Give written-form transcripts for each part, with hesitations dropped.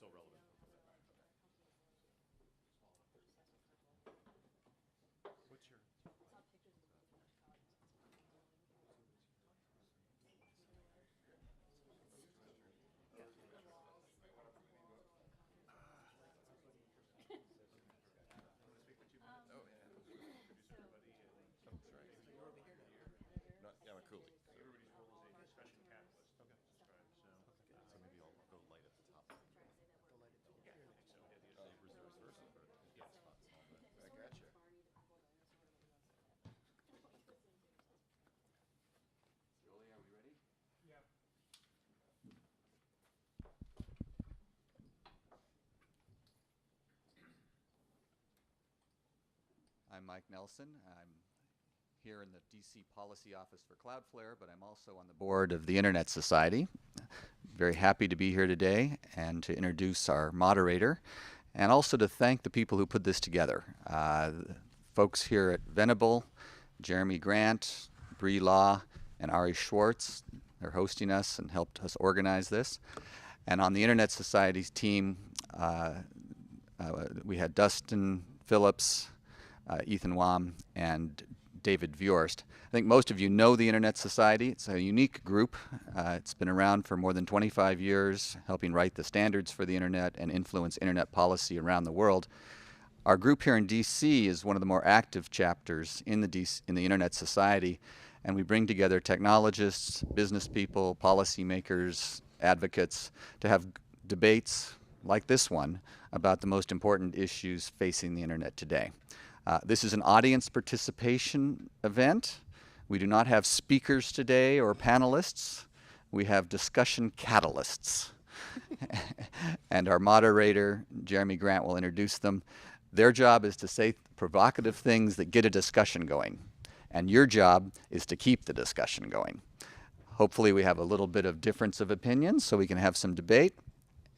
still relevant. What's your... Yeah, I'm a Cooley. Everybody's role is a discussion catalyst. Okay. Described, so... So maybe I'll go light at the top. Yeah, I think so. Yeah, the other Reverse versa, but yeah. spot small bit. I gotcha. Julie, are we ready? I'm Mike Nelson. I'm here in the DC Policy Office for Cloudflare, but I'm also on the board of the Internet Society. Very happy to be here today and to introduce our moderator, and also to thank the people who put this together. Folks here at Venable, Jeremy Grant, Bree Law, and Ari Schwartz, they're hosting us and helped us organize this. And on the Internet Society's team, we had Dustin Phillips, Ethan Wam, and David Vjorst. I think most of you know the Internet Society. It's a unique group. It's been around for more than 25 years, helping write the standards for the Internet and influence Internet policy around the world. Our group here in DC is one of the more active chapters in the Internet Society, and we bring together technologists, business people, policymakers, advocates to have debates like this one about the most important issues facing the Internet today. This is an audience participation event. We do not have speakers today or panelists. We have discussion catalysts. And our moderator, Jeremy Grant, will introduce them. Their job is to say provocative things that get a discussion going. And your job is to keep the discussion going. Hopefully we have a little bit of difference of opinions so we can have some debate.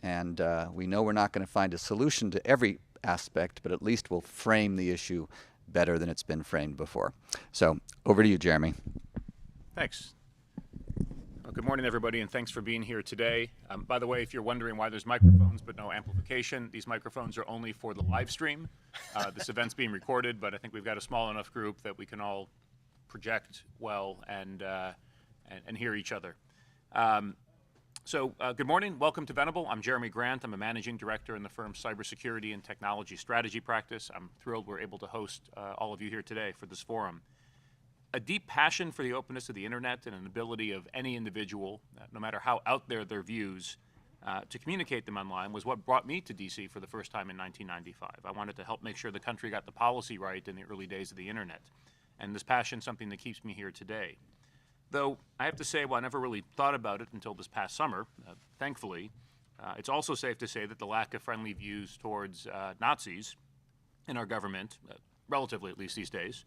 And we know we're not going to find a solution to every aspect, but at least we'll frame the issue better than it's been framed before. So over to you, Jeremy. Thanks. Well, good morning, everybody, and thanks for being here today. By the way, if you're wondering why there's microphones but no amplification, these microphones are only for the live stream. This event's being recorded, but I think we've got a small enough group that we can all project well and hear each other. Good morning. Welcome to Venable. I'm Jeremy Grant. I'm a managing director in the firm's cybersecurity and technology strategy practice. I'm thrilled we're able to host all of you here today for this forum. A deep passion for the openness of the internet and an ability of any individual, no matter how out there their views, to communicate them online was what brought me to DC for the first time in 1995. I wanted to help make sure the country got the policy right in the early days of the internet. And this passion is something that keeps me here today. Though I have to say, well, I never really thought about it until this past summer, thankfully. It's also safe to say that the lack of friendly views towards Nazis in our government, relatively at least these days,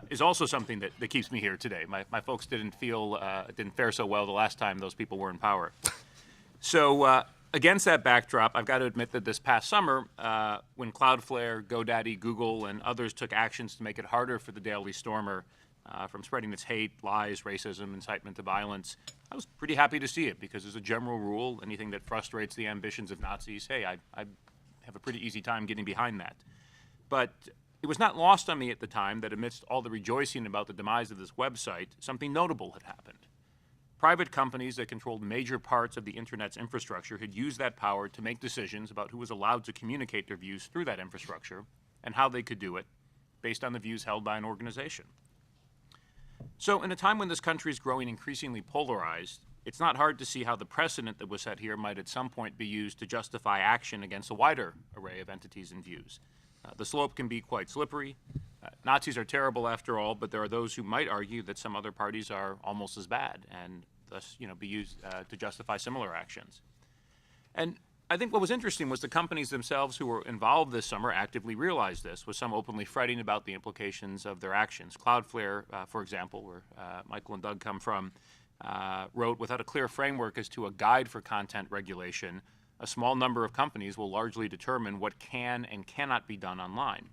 is also something that keeps me here today. My folks didn't fare so well the last time those people were in power. So against that backdrop, I've got to admit that this past summer, when Cloudflare, GoDaddy, Google, and others took actions to make it harder for the Daily Stormer from spreading its hate, lies, racism, incitement to violence, I was pretty happy to see it because as a general rule, anything that frustrates the ambitions of Nazis, hey, I have a pretty easy time getting behind that. But it was not lost on me at the time that amidst all the rejoicing about the demise of this website, something notable had happened. Private companies that controlled major parts of the internet's infrastructure had used that power to make decisions about who was allowed to communicate their views through that infrastructure and how they could do it based on the views held by an organization. So in a time when this country is growing increasingly polarized, it's not hard to see how the precedent that was set here might at some point be used to justify action against a wider array of entities and views. The slope can be quite slippery. Nazis are terrible after all, but there are those who might argue that some other parties are almost as bad and thus be used to justify similar actions. And I think what was interesting was the companies themselves who were involved this summer actively realized this, with some openly fretting about the implications of their actions. Cloudflare, for example, where Michael and Doug come from, wrote, without a clear framework as to a guide for content regulation, a small number of companies will largely determine what can and cannot be done online.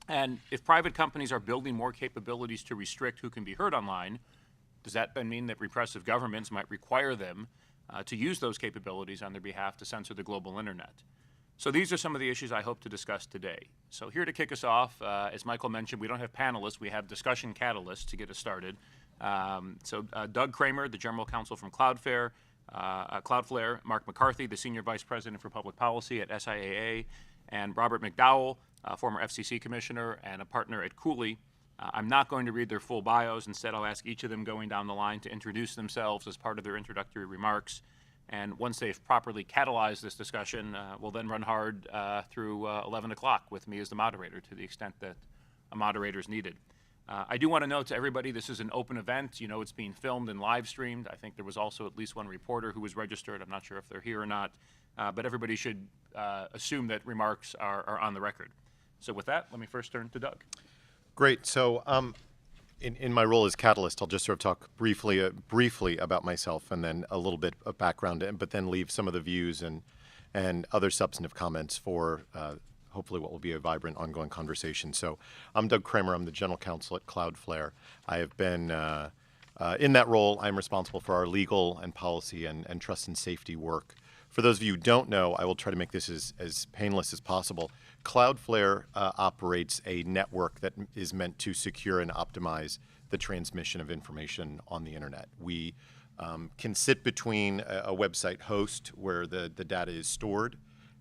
And if private companies are building more capabilities to restrict who can be heard online, does that then mean that repressive governments might require them to use those capabilities on their behalf to censor the global internet. So these are some of the issues I hope to discuss today. So here to kick us off, as Michael mentioned, we don't have panelists, we have discussion catalysts to get us started. Doug Kramer, the General Counsel from Cloudflare, Marc McCarthy, the Senior Vice President for Public Policy at SIIA, and Robert McDowell, former FCC Commissioner and a partner at Cooley. I'm not going to read their full bios. Instead, I'll ask each of them going down the line to introduce themselves as part of their introductory remarks. And once they've properly catalyzed this discussion, we'll then run hard through 11 o'clock with me as the moderator to the extent that a moderator is needed. I do want to note to everybody this is an open event. You know it's being filmed and live streamed. I think there was also at least one reporter who was registered. I'm not sure if they're here or not. But everybody should assume that remarks are on the record. So with that, let me first turn to Doug. Great. So in my role as catalyst, I'll just sort of talk briefly about myself and then a little bit of background, but then leave some of the views and other substantive comments for hopefully what will be a vibrant ongoing conversation. So I'm Doug Kramer. I'm the General Counsel at Cloudflare. I have been in that role. I'm responsible for our legal and policy and trust and safety work. For those of you who don't know, I will try to make this as painless as possible. Cloudflare operates a network that is meant to secure and optimize the transmission of information on the internet. We can sit between a website host where the data is stored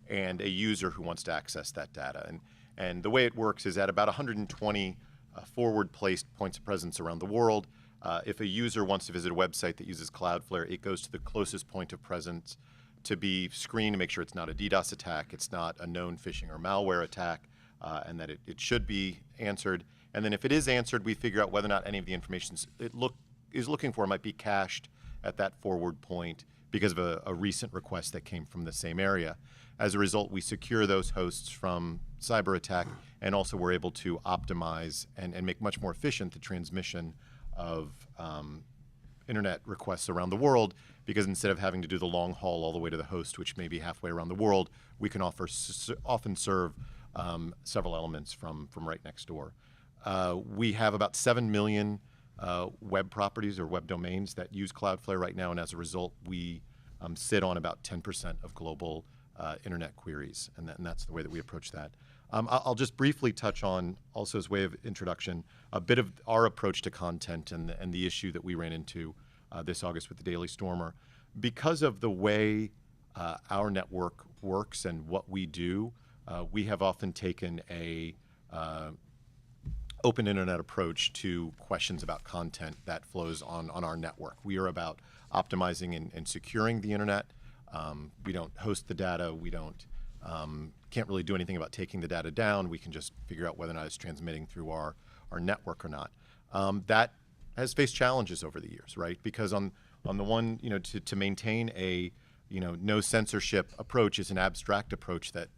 and a user who wants to access that data. And the way it works is at about 120 forward-placed points of presence around the world. If a user wants to visit a website that uses Cloudflare, it goes to the closest point of presence to be screened to make sure it's not a DDoS attack, it's not a known phishing or malware attack, and that it should be answered. And then if it is answered, we figure out whether or not any of the information it is looking for might be cached at that forward point because of a recent request that came from the same area. As a result, we secure those hosts from cyber attack, and also we're able to optimize and make much more efficient the transmission of internet requests around the world, because instead of having to do the long haul all the way to the host, which may be halfway around the world, we can often serve several elements from right next door. We have about 7 million web properties or web domains that use Cloudflare right now, and as a result, we sit on about 10% of global internet queries, and that's the way that we approach that. I'll just briefly touch on, also as way of introduction, a bit of our approach to content and the issue that we ran into this August with the Daily Stormer. Because of the way our network works and what we do, we have often taken a open internet approach to questions about content that flows on our network. We are about optimizing and securing the internet. We don't host the data. We can't really do anything about taking the data down. We can just figure out whether or not it's transmitting through our network or not. That has faced challenges over the years, right? Because on the one, to maintain a no censorship approach is an abstract approach that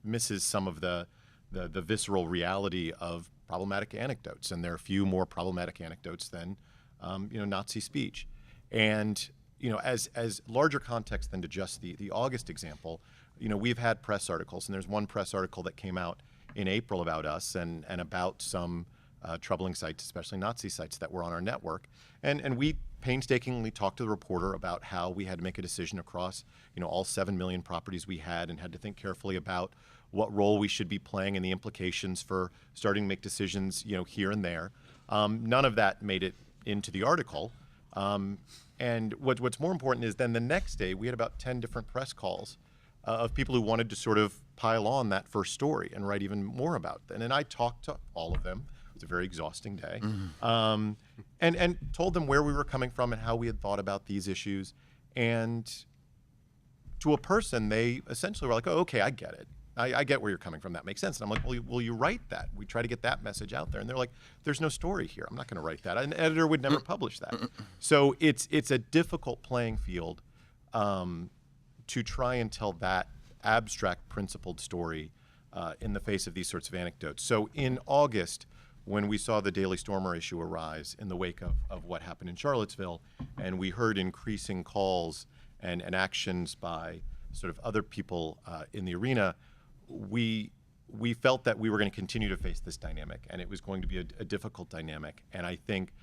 misses some of the visceral reality of problematic anecdotes, and there are few more problematic anecdotes than Nazi speech. And as larger context than to just the August example, we've had press articles, and there's one press article that came out in April about us and about some troubling sites, especially Nazi sites that were on our network. And we painstakingly talked to the reporter about how we had to make a decision across all 7 million properties we had, and had to think carefully about what role we should be playing and the implications for starting to make decisions here and there. None of that made it into the article. And what's more important is then the next day we had about 10 different press calls of people who wanted to sort of pile on that first story and write even more about it. And I talked to all of them. It was a very exhausting day. And told them where we were coming from and how we had thought about these issues. And to a person, they essentially were like, oh, okay, I get it. I get where you're coming from. That makes sense. And I'm like, well, will you write that? We try to get that message out there. And they're like, there's no story here. I'm not going to write that. An editor would never publish that. So it's a difficult playing field to try and tell that abstract, principled story in the face of these sorts of anecdotes. So in August, when we saw the Daily Stormer issue arise in the wake of what happened in Charlottesville, and we heard increasing calls and actions by sort of other people in the arena, we felt that we were going to continue to face this dynamic, and it was going to be a difficult dynamic. And I think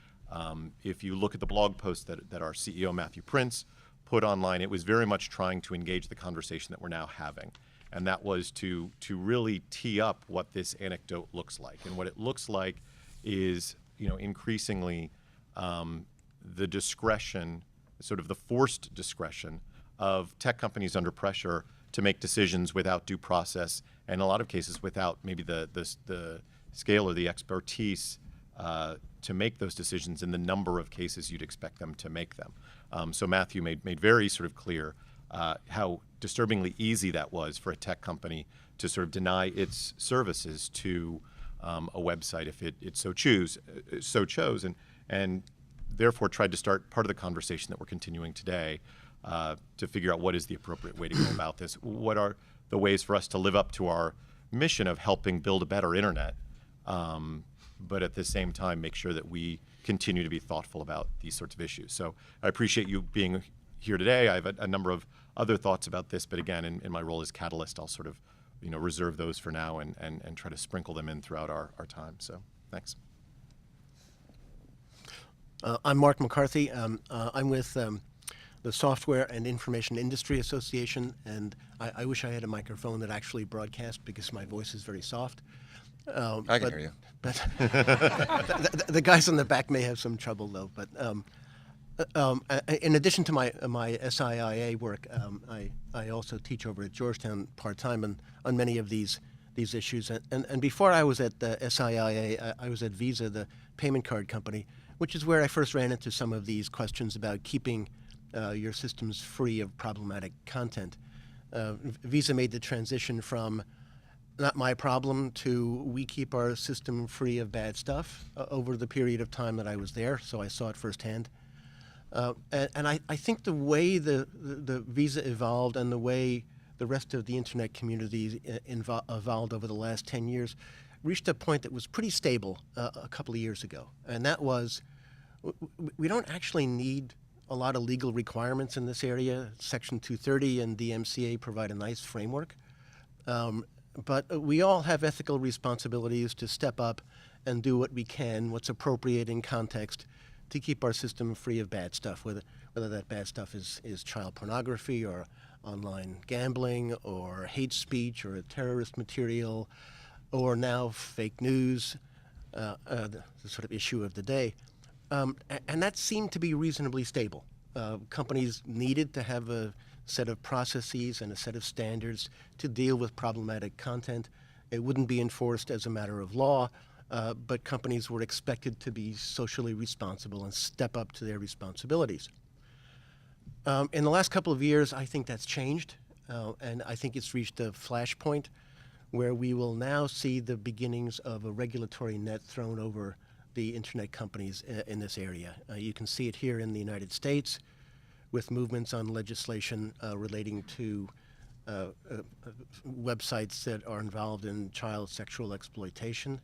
if you look at the blog post that our CEO, Matthew Prince, put online, it was very much trying to engage the conversation that we're now having. And that was to really tee up what this anecdote looks like. And what it looks like is, increasingly the discretion, sort of the forced discretion of tech companies under pressure to make decisions without due process, and in a lot of cases without maybe the scale or the expertise to make those decisions in the number of cases you'd expect them to make them. So Matthew made very sort of clear how disturbingly easy that was for a tech company to sort of deny its services to a website if it so chose, and therefore tried to start part of the conversation that we're continuing today to figure out what is the appropriate way to go about this. What are the ways for us to live up to our mission of helping build a better internet, but at the same time make sure that we continue to be thoughtful about these sorts of issues. So I appreciate you being here today. I have a number of other thoughts about this, but again, in my role as catalyst, I'll sort of reserve those for now and try to sprinkle them in throughout our time. So thanks. I'm Marc McCarthy. I'm with the Software and Information Industry Association, and I wish I had a microphone that actually broadcast because my voice is very soft. I can hear you. But the guys on the back may have some trouble, though. But in addition to my SIIA work, I also teach over at Georgetown part-time on many of these issues. And before I was at the SIIA, I was at Visa, the payment card company, which is where I first ran into some of these questions about keeping your systems free of problematic content. Visa made the transition from not my problem to we keep our system free of bad stuff over the period of time that I was there, so I saw it firsthand. And I think the way the Visa evolved and the way the rest of the internet community evolved over the last 10 years reached a point that was pretty stable a couple of years ago. And that was, we don't actually need a lot of legal requirements in this area. Section 230 and DMCA provide a nice framework. But we all have ethical responsibilities to step up and do what we can, what's appropriate in context, to keep our system free of bad stuff, whether that bad stuff is child pornography or online gambling or hate speech or terrorist material or now fake news, the sort of issue of the day. And that seemed to be reasonably stable. Companies needed to have a set of processes and a set of standards to deal with problematic content. It wouldn't be enforced as a matter of law, but companies were expected to be socially responsible and step up to their responsibilities. In the last couple of years, I think that's changed, and I think it's reached a flashpoint where we will now see the beginnings of a regulatory net thrown over the internet companies in this area. You can see it here in the United States with movements on legislation relating to websites that are involved in child sexual exploitation.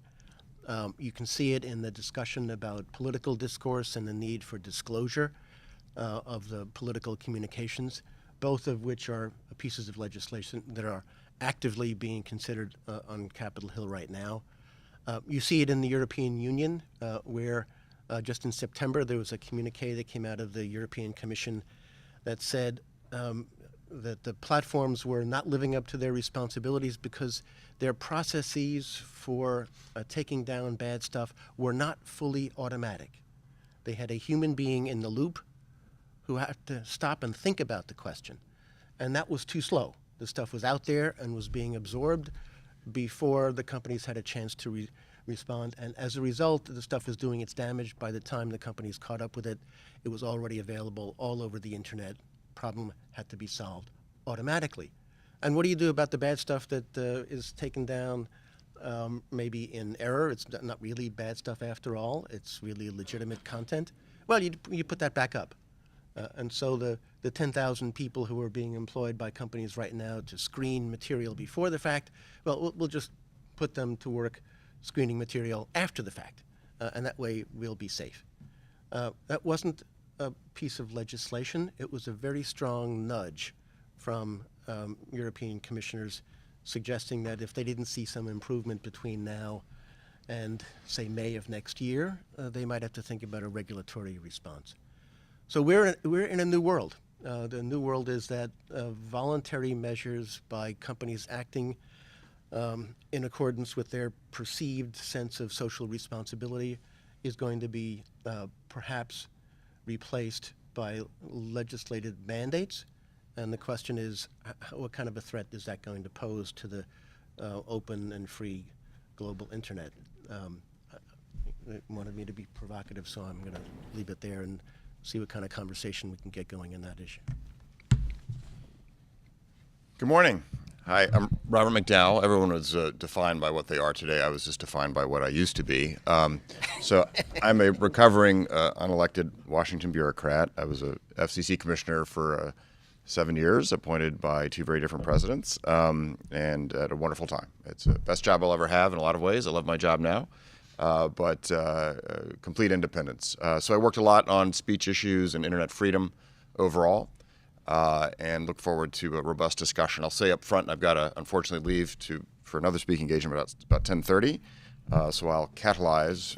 You can see it in the discussion about political discourse and the need for disclosure of the political communications, both of which are pieces of legislation that are actively being considered on Capitol Hill right now. You see it in the European Union, where just in September there was a communique that came out of the European Commission that said that the platforms were not living up to their responsibilities because their processes for taking down bad stuff were not fully automatic. They had a human being in the loop who had to stop and think about the question, and that was too slow. The stuff was out there and was being absorbed before the companies had a chance to respond, and as a result, the stuff was doing its damage. By the time the companies caught up with it, it was already available all over the internet. Problem had to be solved automatically. And what do you do about the bad stuff that is taken down maybe in error? It's not really bad stuff after all. It's really legitimate content. Well, you put that back up. And so the 10,000 people who are being employed by companies right now to screen material before the fact, well, we'll just put them to work screening material after the fact. And that way we'll be safe. That wasn't a piece of legislation. It was a very strong nudge from European commissioners suggesting that if they didn't see some improvement between now and, say, May of next year, they might have to think about a regulatory response. So we're in a new world. The new world is that voluntary measures by companies acting in accordance with their perceived sense of social responsibility is going to be perhaps replaced by legislated mandates. And the question is, what kind of a threat is that going to pose to the open and free global internet? They wanted me to be provocative, so I'm going to leave it there and see what kind of conversation we can get going in that issue. Good morning. Hi, I'm Robert McDowell. Everyone was defined by what they are today. I was just defined by what I used to be. So I'm a recovering unelected Washington bureaucrat. I was a FCC commissioner for 7 years, appointed by 2 very different presidents, and had a wonderful time. It's the best job I'll ever have in a lot of ways. I love my job now, but complete independence. So I worked a lot on speech issues and internet freedom overall. And look forward to a robust discussion. I'll say up front, I've got to unfortunately leave for another speaking engagement about 10:30, so I'll catalyze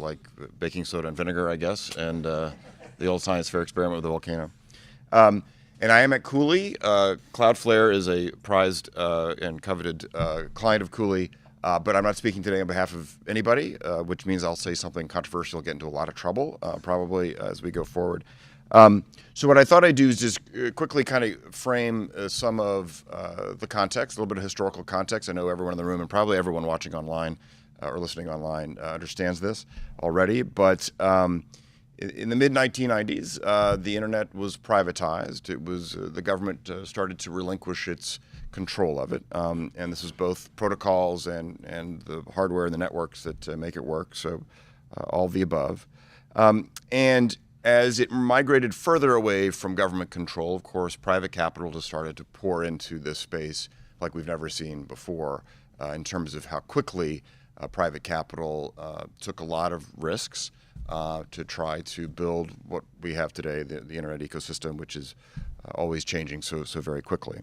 like baking soda and vinegar, I guess, and the old science fair experiment with the volcano. And I am at Cooley. Cloudflare is a prized and coveted client of Cooley, but I'm not speaking today on behalf of anybody, which means I'll say something controversial, get into a lot of trouble probably as we go forward. So what I thought I'd do is just quickly kind of frame some of the context, a little bit of historical context. I know everyone in the room and probably everyone watching online or listening online understands this already, but in the mid-1990s, the internet was privatized. It was the government started to relinquish its control of it, and this is both protocols and the hardware and the networks that make it work, so all the above. And as it migrated further away from government control, of course, private capital just started to pour into this space like we've never seen before in terms of how quickly private capital took a lot of risks to try to build what we have today, the internet ecosystem, which is always changing so very quickly.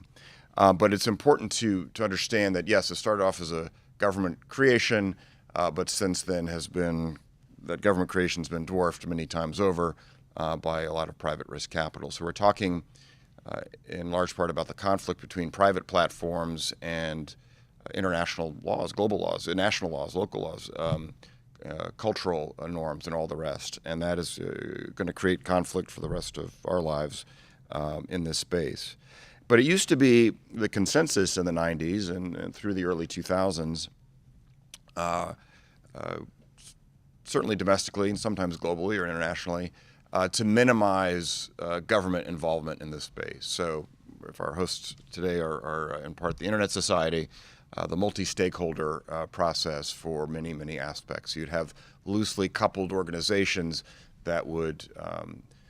But it's important to understand that, yes, it started off as a government creation, but since then that government creation has been dwarfed many times over by a lot of private risk capital. So we're talking in large part about the conflict between private platforms and international laws, global laws, national laws, local laws, cultural norms, and all the rest. And that is going to create conflict for the rest of our lives in this space. But it used to be the consensus in the 90s and through the early 2000s, certainly domestically and sometimes globally or internationally, to minimize government involvement in this space. So if our hosts today are in part the Internet Society, the multi-stakeholder process for many, many aspects. You'd have loosely coupled organizations that would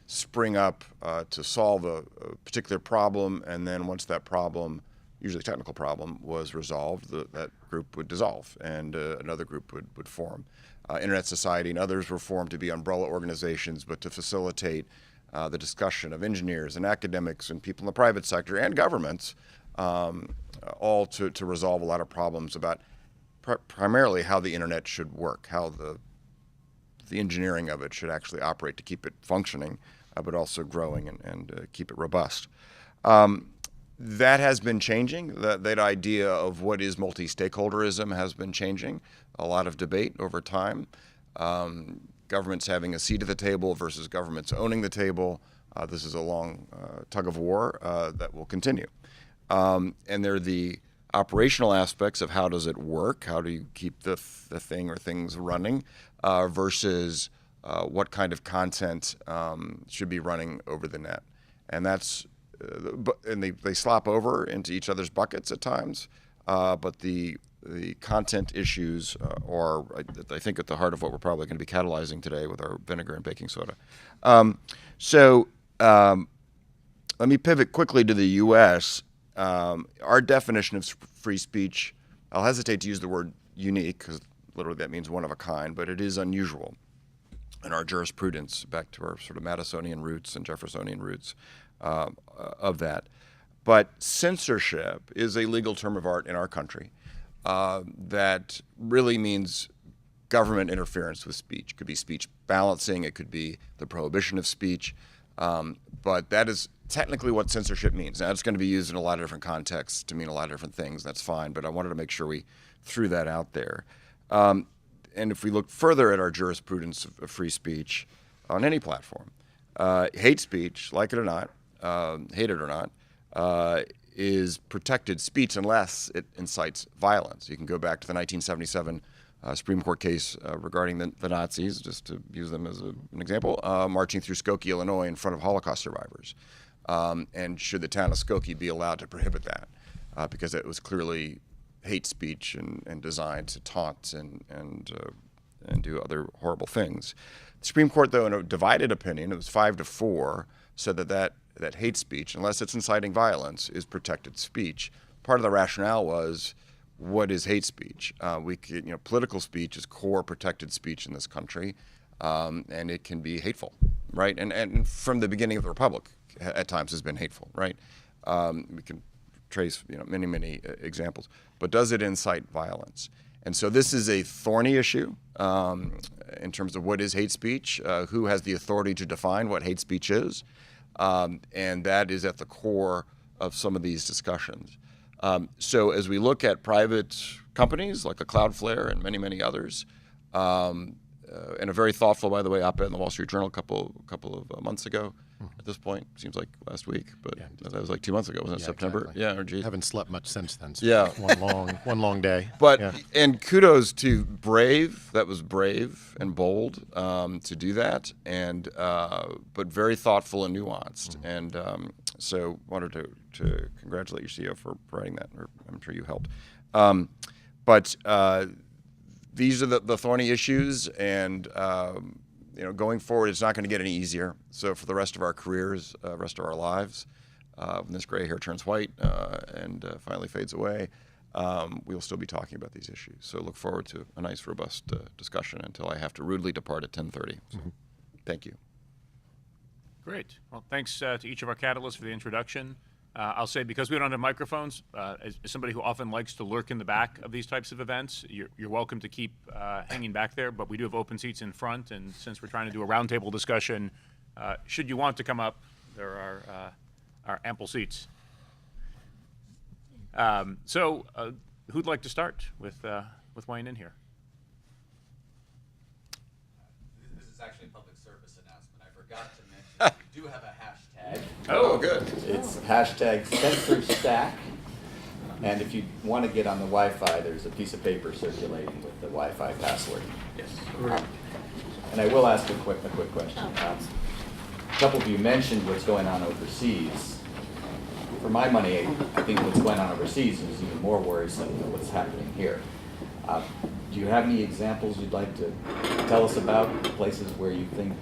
spring up to solve a particular problem, and then once that problem, usually a technical problem, was resolved, that group would dissolve and another group would form. Internet Society and others were formed to be umbrella organizations, but to facilitate the discussion of engineers and academics and people in the private sector and governments, all to resolve a lot of problems about primarily how the internet should work, how the engineering of it should actually operate to keep it functioning, but also growing and keep it robust. That has been changing. That idea of what is multi-stakeholderism has been changing. A lot of debate over time. Governments having a seat at the table versus governments owning the table. This is a long tug of war that will continue. And there are the operational aspects of how does it work? How do you keep the thing or things running versus what kind of content should be running over the net. And that's and they slop over into each other's buckets at times, but the content issues are, I think, at the heart of what we're probably going to be catalyzing today with our vinegar and baking soda. So let me pivot quickly to the U.S. Our definition of free speech, I'll hesitate to use the word unique, because literally that means one of a kind, but it is unusual in our jurisprudence, back to our sort of Madisonian roots and Jeffersonian roots of that. But censorship is a legal term of art in our country that really means government interference with speech. It could be speech balancing, it could be the prohibition of speech, but that is technically what censorship means. Now, it's going to be used in a lot of different contexts to mean a lot of different things. That's fine, but I wanted to make sure we threw that out there. And if we look further at our jurisprudence of free speech on any platform, hate speech, like it or not, hate it or not, is protected speech unless it incites violence. You can go back to the 1977 Supreme Court case regarding the Nazis, just to use them as an example, marching through Skokie, Illinois, in front of Holocaust survivors. And should the town of Skokie be allowed to prohibit that? Because it was clearly hate speech and designed to taunt and do other horrible things. The Supreme Court, though, in a divided opinion, it was 5-4, said that hate speech, unless it's inciting violence, is protected speech. Part of the rationale was, what is hate speech? Political speech is core protected speech in this country, and it can be hateful, right? And from the beginning of the Republic, at times has been hateful, right? We can trace many examples, but does it incite violence? And so this is a thorny issue in terms of what is hate speech, who has the authority to define what hate speech is, and that is at the core of some of these discussions. So as we look at private companies like a Cloudflare and many others, and a very thoughtful, by the way, op-ed in the Wall Street Journal a couple of months ago. At this point, seems like last week, but that was like 2 months ago, wasn't it? September? Exactly. Yeah, or geez. Haven't slept much since then. So Yeah. one long day. But yeah. and kudos to Brave. That was brave and bold to do that, and but very thoughtful and nuanced. And so wanted to congratulate your CEO for writing that. Or I'm sure you helped. But these are the thorny issues, and going forward, it's not going to get any easier. So for the rest of our careers, rest of our lives, when this gray hair turns white and finally fades away, we'll still be talking about these issues. So look forward to a nice, robust discussion until I have to rudely depart at 10:30. So, thank you. Great. Well, thanks to each of our catalysts for the introduction. I'll say, because we don't have microphones, as somebody who often likes to lurk in the back of these types of events, you're welcome to keep hanging back there, but we do have open seats in front, and since we're trying to do a roundtable discussion, should you want to come up, there are ample seats. So who'd like to start with weighing in here? This is actually a public service announcement. I forgot to mention we do have a hashtag. Oh, good. It's hashtag #CensorStack. And if you want to get on the Wi-Fi, there's a piece of paper circulating with the Wi-Fi password. Yes. And I will ask a quick question. A couple of you mentioned what's going on overseas. For my money, I think what's going on overseas is even more worrisome than what's happening here. Do you have any examples you'd like to tell us about, places where you think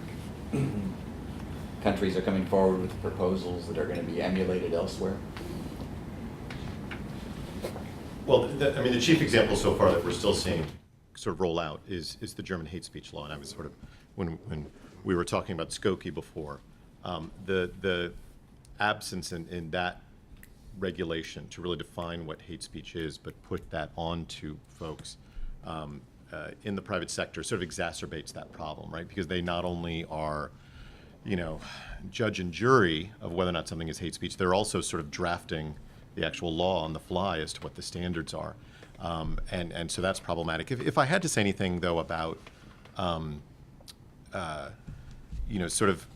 countries are coming forward with proposals that are going to be emulated elsewhere? Well, the chief example so far that we're still seeing sort of roll out is the German hate speech law. And I was sort of, when we were talking about Skokie before, the absence in that regulation to really define what hate speech is, but put that onto folks in the private sector sort of exacerbates that problem, right? Because they not only are judge and jury of whether or not something is hate speech, they're also sort of drafting the actual law on the fly as to what the standards are. And so that's problematic. If I had to say anything, though, about, sort of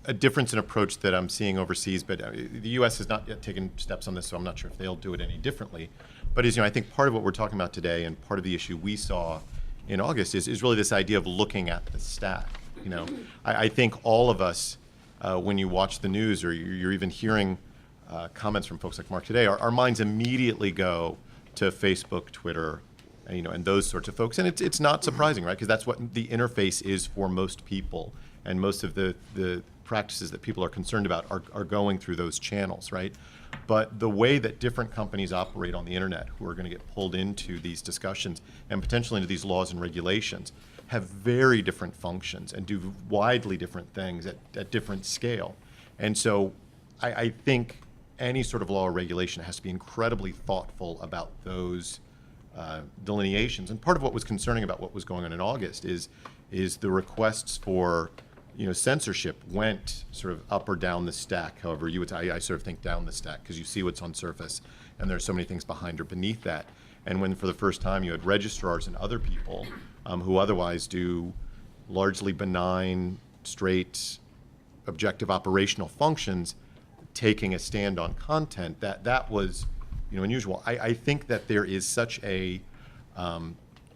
a difference in approach that I'm seeing overseas, but the U.S. has not yet taken steps on this, so I'm not sure if they'll do it any differently. But I think part of what we're talking about today and part of the issue we saw in August is really this idea of looking at the stack. I think all of us, when you watch the news or you're even hearing comments from folks like Mark today, our minds immediately go to Facebook, Twitter, and those sorts of folks. And it's not surprising, right? Because that's what the interface is for most people. And most of the practices that people are concerned about are going through those channels, right? But the way that different companies operate on the internet who are going to get pulled into these discussions and potentially into these laws and regulations have very different functions and do widely different things at different scale. And so I think any sort of law or regulation has to be incredibly thoughtful about those delineations. And part of what was concerning about what was going on in August is the requests for censorship went sort of up or down the stack. However, I sort of think down the stack because you see what's on surface, and there's so many things behind or beneath that. And when for the first time you had registrars and other people who otherwise do largely benign, straight, objective operational functions, taking a stand on content, that was unusual. I think that there is such a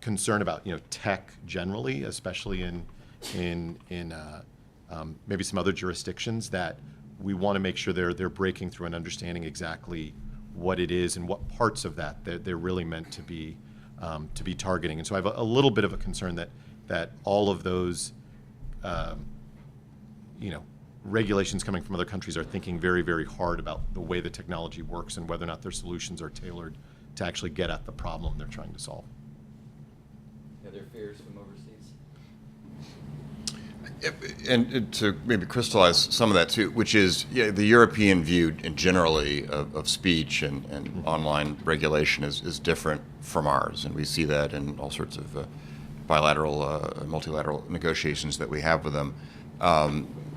concern about tech generally, especially in maybe some other jurisdictions, that we want to make sure they're breaking through and understanding exactly what it is and what parts of that they're really meant to be targeting. And so I have a little bit of a concern that all of those regulations coming from other countries are thinking very, very hard about the way the technology works and whether or not their solutions are tailored to actually get at the problem they're trying to solve. Are there fears from overseas? And to maybe crystallize some of that too, which is the European view generally of speech and online regulation is different from ours, and we see that in all sorts of bilateral, multilateral negotiations that we have with them,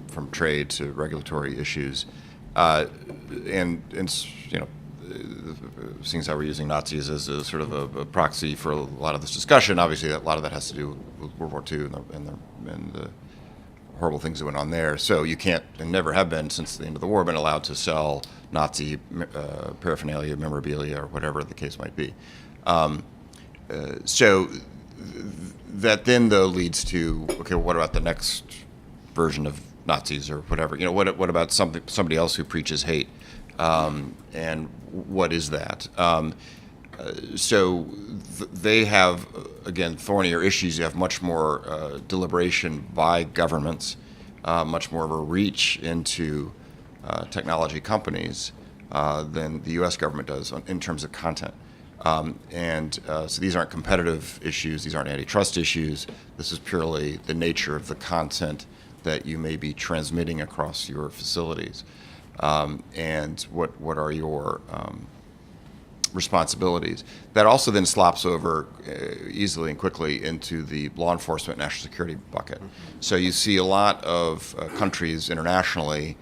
from trade to regulatory issues, and seeing as how we're using Nazis as a sort of a proxy for a lot of this discussion, obviously a lot of that has to do with World War II and the horrible things that went on there. So you can't, and never have been since the end of the war, been allowed to sell Nazi paraphernalia, memorabilia, or whatever the case might be. So that then though leads to, okay, what about the next version of Nazis or whatever? What about somebody else who preaches hate? And what is that? So they have, again, thornier issues. You have much more deliberation by governments, much more of a reach into technology companies than the U.S. government does in terms of content. So these aren't competitive issues. These aren't antitrust issues. This is purely the nature of the content that you may be transmitting across your facilities. And what are your responsibilities? That also then slops over easily and quickly into the law enforcement national security bucket. So you see a lot of countries internationally,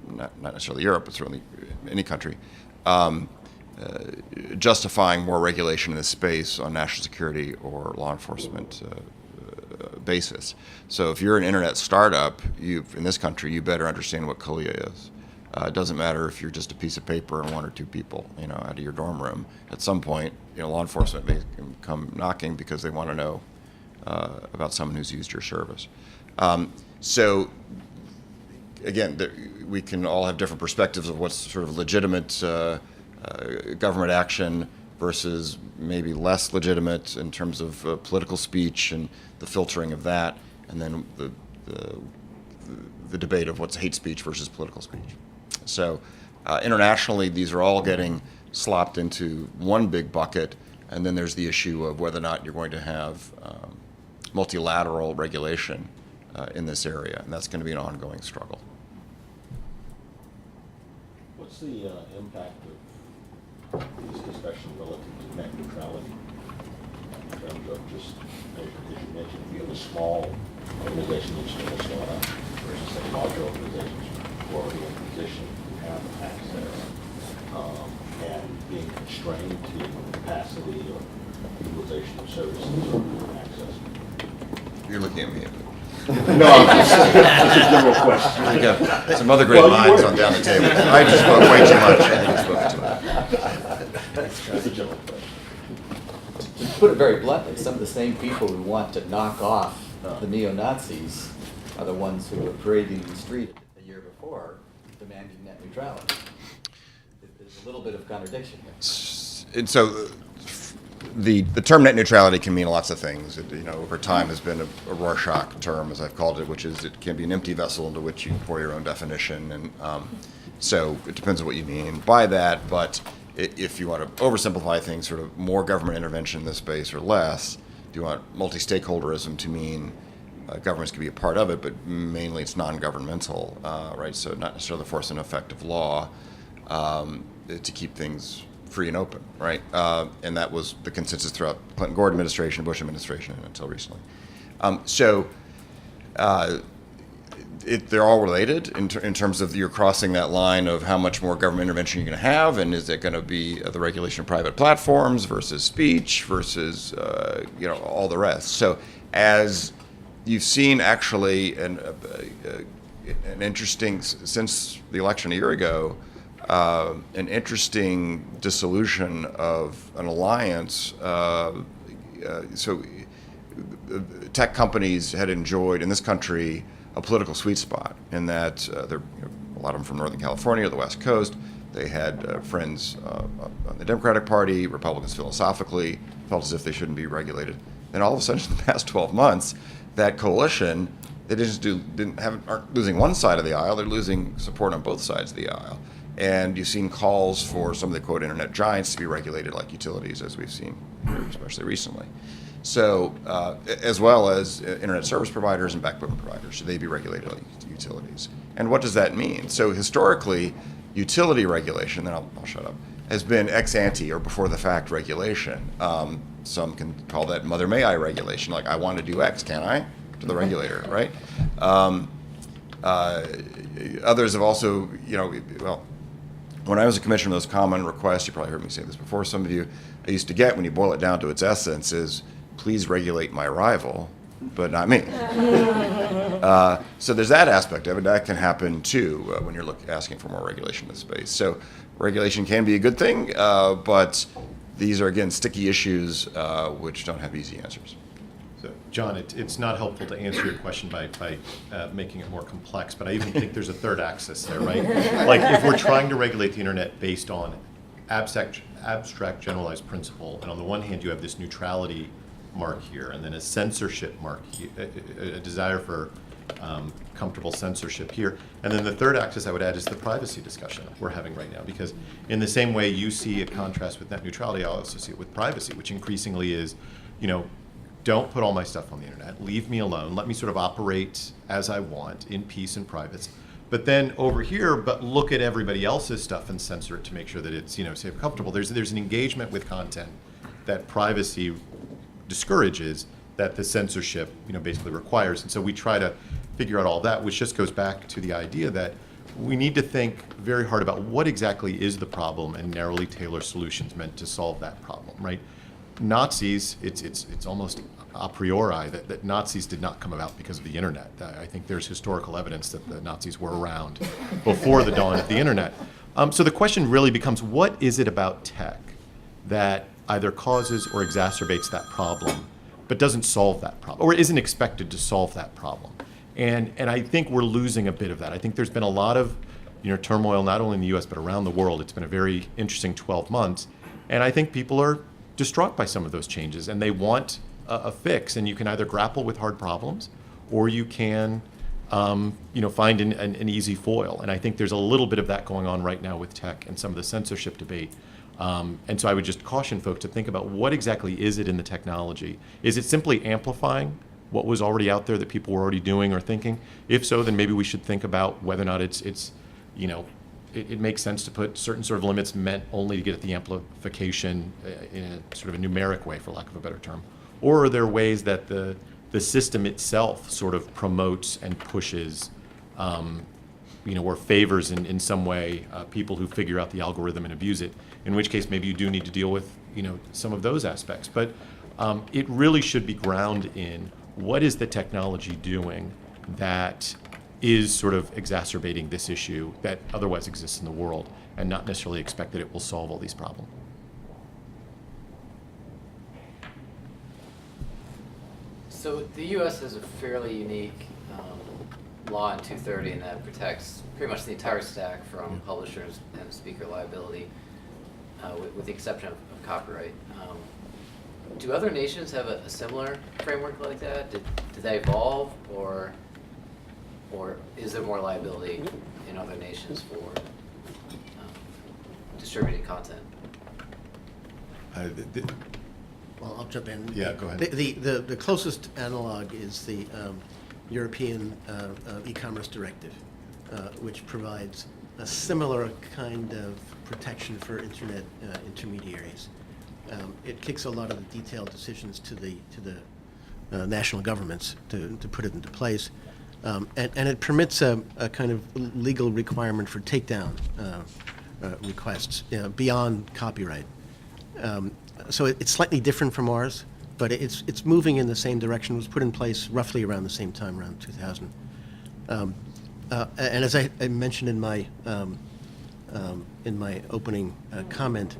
not necessarily Europe, but certainly any country, justifying more regulation in this space on national security or law enforcement basis. So if you're an internet startup, in this country, you better understand what CALIA is. It doesn't matter if you're just a piece of paper and one or two people, out of your dorm room. At some point, law enforcement may come knocking because they want to know about someone who's used your service. So, again, we can all have different perspectives of what's sort of legitimate government action versus maybe less legitimate in terms of political speech and the filtering of that, and then the debate of what's hate speech versus political speech. So internationally, these are all getting slopped into one big bucket, and then there's the issue of whether or not you're going to have multilateral regulation in this area, and that's going to be an ongoing struggle. What's the impact of this discussion relative to net neutrality in terms of just, as you mentioned, if you have a small organization that's still a startup versus a larger organization who are already in a position to have access and being constrained to capacity or utilization of services or access? You're looking at me. No, it's a general question. I got some other great minds on down the table. I just spoke way too much. I think I spoke too much. It's a general question. To put it very bluntly, some of the same people who want to knock off the neo-Nazis are the ones who were parading the street a year before demanding net neutrality. There's a little bit of contradiction here. And so the term net neutrality can mean lots of things. It, over time has been a Rorschach term, as I've called it, which is it can be an empty vessel into which you pour your own definition. And so it depends on what you mean by that. But if you want to oversimplify things, sort of more government intervention in this space or less, do you want multi-stakeholderism to mean governments can be a part of it, but mainly it's non-governmental, right? So not necessarily the force and effect of law to keep things free and open, right? And that was the consensus throughout the Clinton-Gordon administration, Bush administration, until recently. So they're all related in terms of you're crossing that line of how much more government intervention you're going to have, and is it going to be the regulation of private platforms versus speech versus all the rest. So as you've seen actually an interesting, since the election a year ago, an interesting dissolution of an alliance. So tech companies had enjoyed in this country a political sweet spot in that a lot of them from Northern California or the West Coast. They had friends on the Democratic Party. Republicans philosophically felt as if they shouldn't be regulated. And all of a sudden, in the past 12 months, that coalition, they aren't losing one side of the aisle. They're losing support on both sides of the aisle. And you've seen calls for some of the quote internet giants to be regulated like utilities, as we've seen here, especially recently. So, as well as internet service providers and backbone providers, should they be regulated like utilities? And what does that mean? So historically, utility regulation, then I'll shut up, has been ex ante or before the fact regulation. Some can call that mother may I regulation, like I want to do X, can I? To the regulator, right? Others have also, when I was a commissioner, those common requests, you probably heard me say this before, some of you, I used to get, when you boil it down to its essence, is please regulate my rival, but not me. So there's that aspect of it. That can happen too when you're asking for more regulation in the space. So regulation can be a good thing, but these are, again, sticky issues which don't have easy answers. So, John, it's not helpful to answer your question by making it more complex, but I even think there's a third axis there, right? Like if we're trying to regulate the internet based on abstract generalized principle, and on the one hand you have this neutrality mark here, and then a censorship mark here, a desire for comfortable censorship here. And then the third axis I would add is the privacy discussion we're having right now, because in the same way you see a contrast with net neutrality, I also see it with privacy, which increasingly is, don't put all my stuff on the internet, leave me alone, let me sort of operate as I want in peace and privacy. But then over here, but look at everybody else's stuff and censor it to make sure that it's, safe and comfortable. There's an engagement with content that privacy discourages, that the censorship, basically requires. And so we try to figure out all that, which just goes back to the idea that we need to think very hard about what exactly is the problem and narrowly tailor solutions meant to solve that problem, right? Nazis, it's almost a priori that Nazis did not come about because of the internet. I think there's historical evidence that the Nazis were around before the dawn of the internet. So the question really becomes, what is it about tech that either causes or exacerbates that problem, but doesn't solve that problem, or isn't expected to solve that problem? And I think we're losing a bit of that. I think there's been a lot of turmoil, not only in the US, but around the world. It's been a very interesting 12 months. And I think people are distraught by some of those changes, and they want a fix. And you can either grapple with hard problems, or you can, find an easy foil. And I think there's a little bit of that going on right now with tech and some of the censorship debate. And so I would just caution folks to think about what exactly is it in the technology. Is it simply amplifying what was already out there that people were already doing or thinking? If so, then maybe we should think about whether or not it makes sense to put certain sort of limits meant only to get at the amplification in a sort of a numeric way, for lack of a better term. Or are there ways that the system itself sort of promotes and pushes, or favors in some way people who figure out the algorithm and abuse it, in which case maybe you do need to deal with, some of those aspects. But it really should be grounded in what is the technology doing that is sort of exacerbating this issue that otherwise exists in the world, and not necessarily expect that it will solve all these problems. So the U.S. has a fairly unique law in 230, and that protects pretty much the entire stack from publishers and speaker liability, with the exception of copyright. Do other nations have a similar framework like that? Did they evolve, or is there more liability in other nations for distributing content? Well, I'll jump in. Yeah, go ahead. The closest analog is the European e-commerce directive, which provides a similar kind of protection for internet intermediaries. It kicks a lot of the detailed decisions to the national governments to put it into place. And it permits a kind of legal requirement for takedown requests beyond copyright. So it's slightly different from ours, but it's moving in the same direction. It was put in place roughly around the same time, around 2000. And as I mentioned in my opening comment,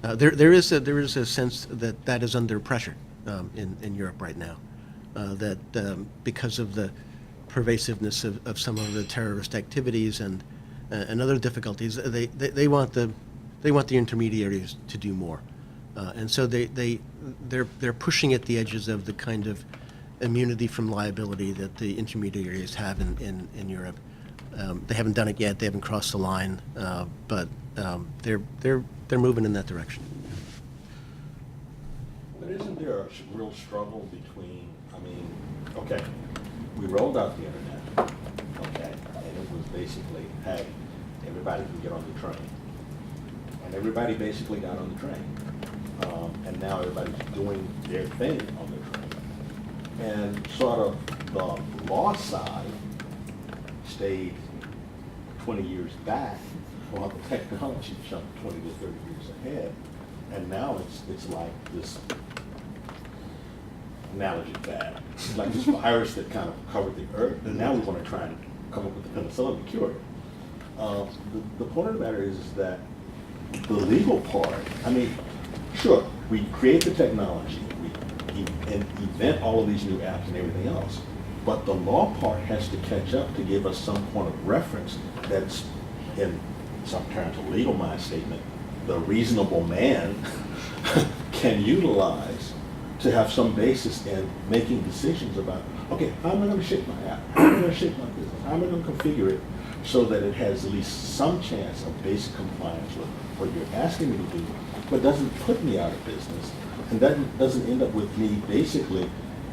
there is a sense that is under pressure in Europe right now, that because of the pervasiveness of some of the terrorist activities and other difficulties, they want the intermediaries to do more, and so they're pushing at the edges of the kind of immunity from liability that the intermediaries have in Europe. They haven't done it yet; they haven't crossed the line, but they're moving in that direction. But isn't there a real struggle between, okay, we rolled out the internet, okay, and it was basically, hey, everybody can get on the train. And everybody basically got on the train. And now everybody's doing their thing on the train. And sort of the law side stayed 20 years back while the technology jumped 20 to 30 years ahead. And now it's like this analogy fad. It's like this virus that kind of covered the earth, and now we want to try and come up with the penicillin to cure it. The point of the matter is that the legal part, sure, we create the technology, we invent all of these new apps and everything else, but the law part has to catch up to give us some point of reference that's, in some terms, a legal mind statement, the reasonable man can utilize to have some basis in making decisions about, okay, how am I going to shape my app? How am I going to shape my business? How am I going to configure it so that it has at least some chance of basic compliance with what you're asking me to do, but doesn't put me out of business, and that doesn't end up with me basically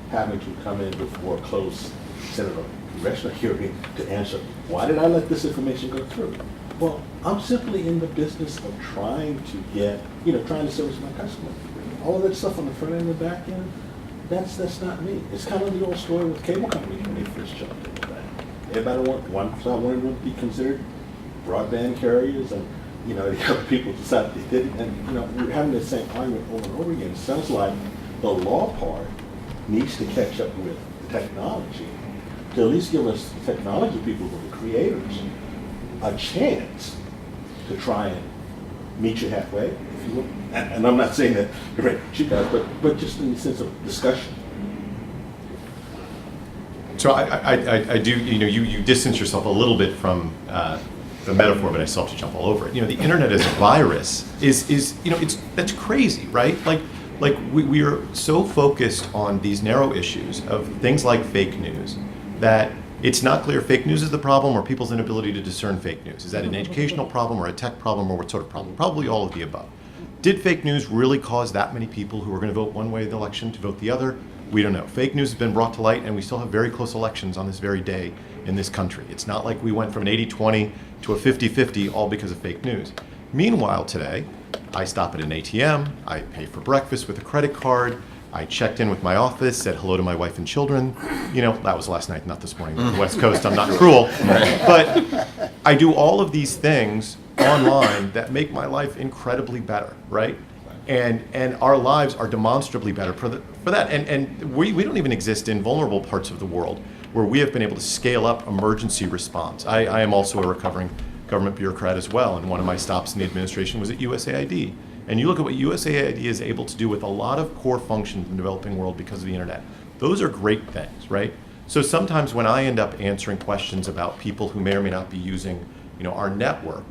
having to come in before a closed Senate or congressional hearing to answer, why did I let this information go through? Well, I'm simply in the business of trying to get, trying to service my customer. All of that stuff on the front end and the back end, that's not me. It's kind of the old story with cable companies when they first jumped into that. Everybody wanted them to be considered broadband carriers, and the other people decided they didn't. And we're having the same argument over and over again. It sounds like the law part needs to catch up with the technology to at least give us technology people, who are the creators, a chance to try and meet you halfway, if you will. And I'm not saying that you guys, but just in the sense of discussion. So I do, you distance yourself a little bit from the metaphor, but I still have to jump all over it. The internet as a virus is that's crazy, right? Like we are so focused on these narrow issues of things like fake news that it's not clear fake news is the problem or people's inability to discern fake news. Is that an educational problem or a tech problem or what sort of problem? Probably all of the above. Did fake news really cause that many people who are going to vote one way in the election to vote the other? We don't know. Fake news has been brought to light, and we still have very close elections on this very day in this country. It's not like we went from an 80-20 to a 50-50 all because of fake news. Meanwhile, today, I stop at an ATM, I pay for breakfast with a credit card, I checked in with my office, said hello to my wife and children. That was last night, not this morning. On the West Coast, I'm not cruel. But I do all of these things online that make my life incredibly better, right? And our lives are demonstrably better for that. And we don't even exist in vulnerable parts of the world where we have been able to scale up emergency response. I am also a recovering government bureaucrat as well, and one of my stops in the administration was at USAID. And you look at what USAID is able to do with a lot of core functions in the developing world because of the internet. Those are great things, right? So sometimes when I end up answering questions about people who may or may not be using, our network,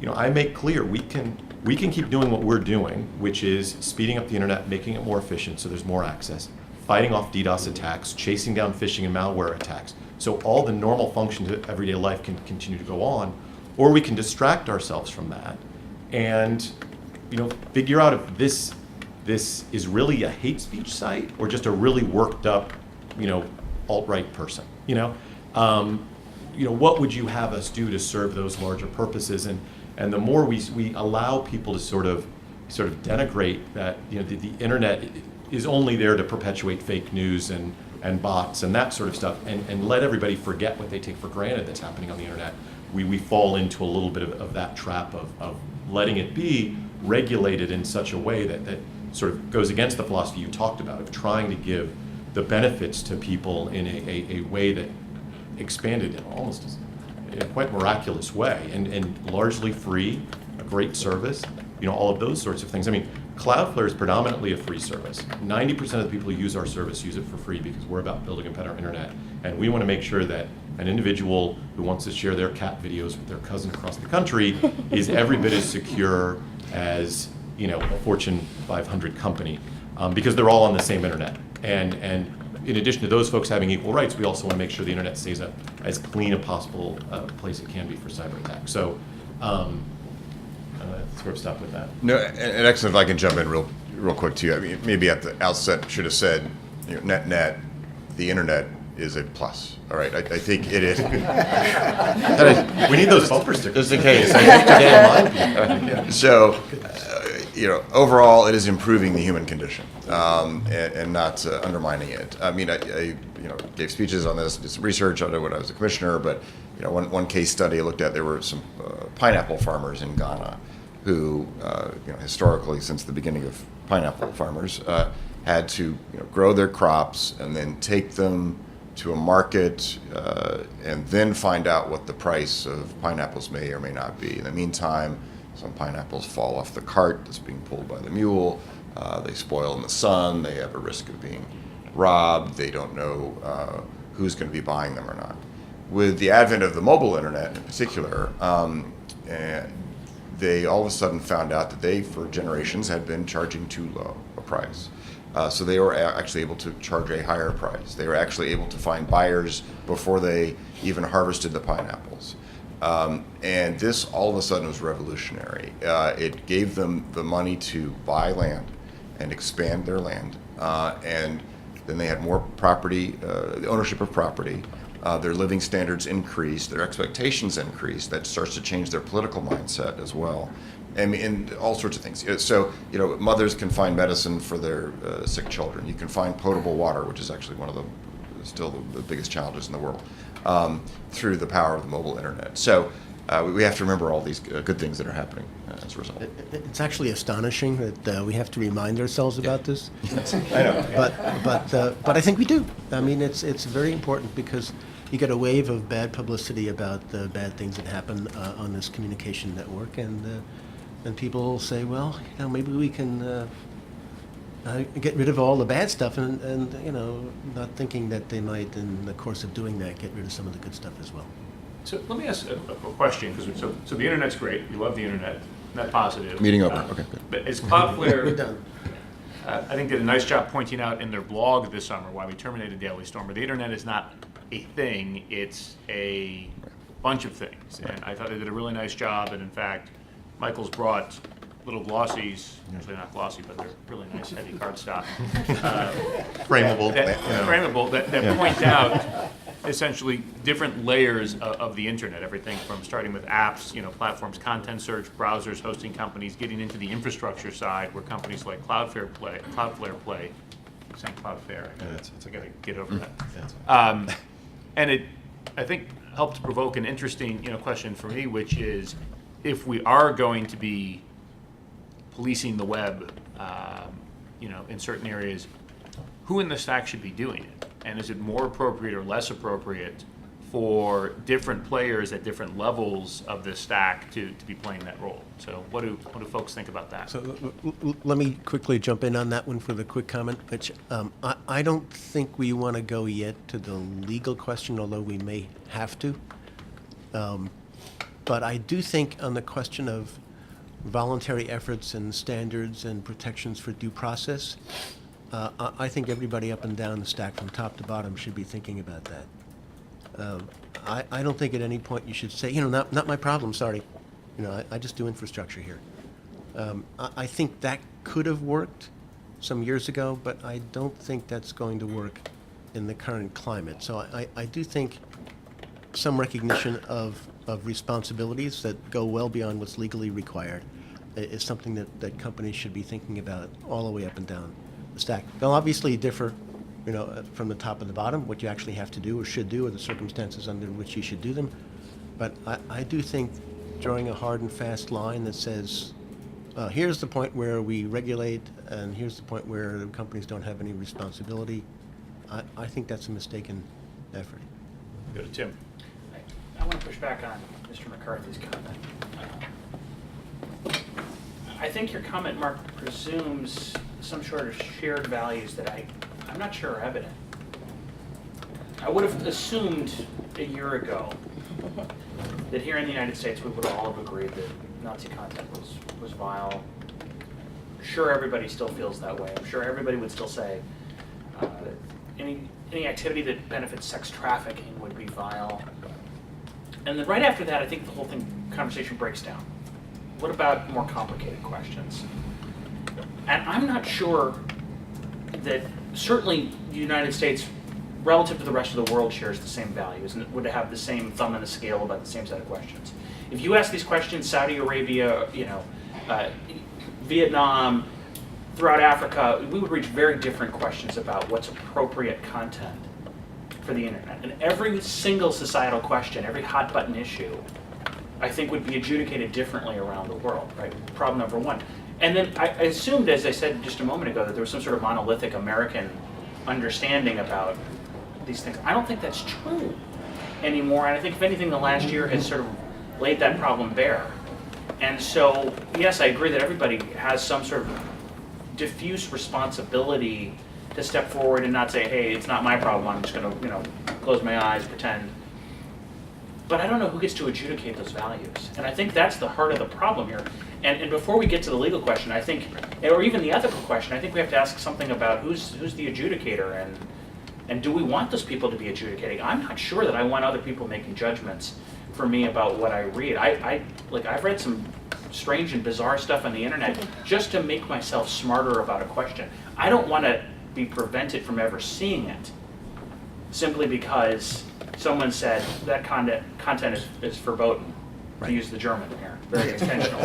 I make clear we can keep doing what we're doing, which is speeding up the internet, making it more efficient so there's more access, fighting off DDoS attacks, chasing down phishing and malware attacks. So all the normal functions of everyday life can continue to go on, or we can distract ourselves from that and figure out if this is really a hate speech site or just a really worked up, alt-right person. What would you have us do to serve those larger purposes? And the more we allow people to sort of denigrate that, the internet is only there to perpetuate fake news and and bots and that sort of stuff, and let everybody forget what they take for granted that's happening on the internet. We fall into a little bit of that trap of letting it be regulated in such a way that sort of goes against the philosophy you talked about of trying to give the benefits to people in a way that expanded in almost in a quite miraculous way, and largely free, a great service, all of those sorts of things. I mean, Cloudflare is predominantly a free service. 90% of the people who use our service use it for free because we're about building a better internet, and we want to make sure that an individual who wants to share their cat videos with their cousin across the country is every bit as secure as a Fortune 500 company, because they're all on the same internet. And in addition to those folks having equal rights, we also want to make sure the internet stays as clean a possible place it can be for cyber attack. So sort of stop with that. No, and excellent. If I can jump in real quick too. I mean, maybe at the outset should have said, net, the internet is a plus. All right, I think it is. We need those bumper stickers just in case. So, overall, it is improving the human condition and not undermining it. I mean, I gave speeches on this, did some research on it when I was a commissioner. But one case study I looked at, there were some pineapple farmers in Ghana who, historically, since the beginning of pineapple farmers, had to grow their crops and then take them to a market and then find out what the price of pineapples may or may not be. In the meantime, some pineapples fall off the cart that's being pulled by the mule. They spoil in the sun. They have a risk of being robbed. They don't know who's going to be buying them or not. With the advent of the mobile internet in particular, they all of a sudden found out that they, for generations, had been charging too low a price. So they were actually able to charge a higher price. They were actually able to find buyers before they even harvested the pineapples. And this all of a sudden was revolutionary. It gave them the money to buy land and expand their land. And then they had more property, ownership of property. Their living standards increased, their expectations increased. That starts to change their political mindset as well. And all sorts of things. So, mothers can find medicine for their sick children. You can find potable water, which is actually one of still the biggest challenges in the world, through the power of the mobile internet. So we have to remember all these good things that are happening as a result. It's actually astonishing that we have to remind ourselves about this. I know. But I think we do. I mean, it's very important because you get a wave of bad publicity about the bad things that happen on this communication network, and people will say, well, maybe we can get rid of all the bad stuff, and not thinking that they might, in the course of doing that, get rid of some of the good stuff as well. So let me ask a question, because so the internet's great. We love the internet. Net positive. Meeting over. Okay, good. But is Cloudflare, We're done. I think, did a nice job pointing out in their blog this summer why we terminated Daily Stormer. The internet is not a thing; it's a bunch of things. And I thought they did a really nice job. And in fact, Michael's brought little glossies, usually not glossy, but they're really nice heavy cardstock. Frameable. Frameable that point out essentially different layers of the internet, everything from starting with apps, platforms, content search, browsers, hosting companies, getting into the infrastructure side where companies like Cloudflare play. I'm saying Cloudflare. I got to get over that. And it, I think, helped provoke an interesting, question for me, which is, if we are going to be policing the web, in certain areas, who in the stack should be doing it? And is it more appropriate or less appropriate for different players at different levels of the stack to be playing that role? So what do folks think about that? So let me quickly jump in on that one for the quick comment, which I don't think we want to go yet to the legal question, although we may have to. But I do think on the question of voluntary efforts and standards and protections for due process, I think everybody up and down the stack from top to bottom should be thinking about that. I don't think at any point you should say, not my problem, sorry. I just do infrastructure here. I think that could have worked some years ago, but I don't think that's going to work in the current climate. So I do think some recognition of responsibilities that go well beyond what's legally required is something that companies should be thinking about all the way up and down the stack. They'll obviously differ from the top of the bottom, what you actually have to do or should do, or the circumstances under which you should do them. But I do think drawing a hard and fast line that says, here's the point where we regulate, and here's the point where the companies don't have any responsibility, I think that's a mistaken effort. Go to Tim. I want to push back on Mr. McCarthy's comment. I think your comment, Mark, presumes some sort of shared values that I'm not sure are evident. I would have assumed a year ago that here in the United States we would all have agreed that Nazi content was vile. Sure, everybody still feels that way. I'm sure everybody would still say any activity that benefits sex trafficking would be vile. And then right after that, I think the whole conversation breaks down. What about more complicated questions? And I'm not sure that certainly the United States, relative to the rest of the world, shares the same values and would have the same thumb on the scale about the same set of questions. If you ask these questions, Saudi Arabia, Vietnam, throughout Africa, we would reach very different questions about what's appropriate content for the internet. And every single societal question, every hot button issue, I think would be adjudicated differently around the world, right? Problem number one. And then I assumed, as I said just a moment ago, that there was some sort of monolithic American understanding about these things. I don't think that's true anymore. And I think, if anything, the last year has sort of laid that problem bare. And so, yes, I agree that everybody has some sort of diffuse responsibility to step forward and not say, hey, it's not my problem, I'm just going to close my eyes, pretend. But I don't know who gets to adjudicate those values. And I think that's the heart of the problem here. And before we get to the legal question, I think, or even the ethical question, I think we have to ask something about who's the adjudicator, and do we want those people to be adjudicating? I'm not sure that I want other people making judgments for me about what I read. I've read some strange and bizarre stuff on the internet just to make myself smarter about a question. I don't want to be prevented from ever seeing it simply because someone said that content is verboten, to use the German here, very intentional.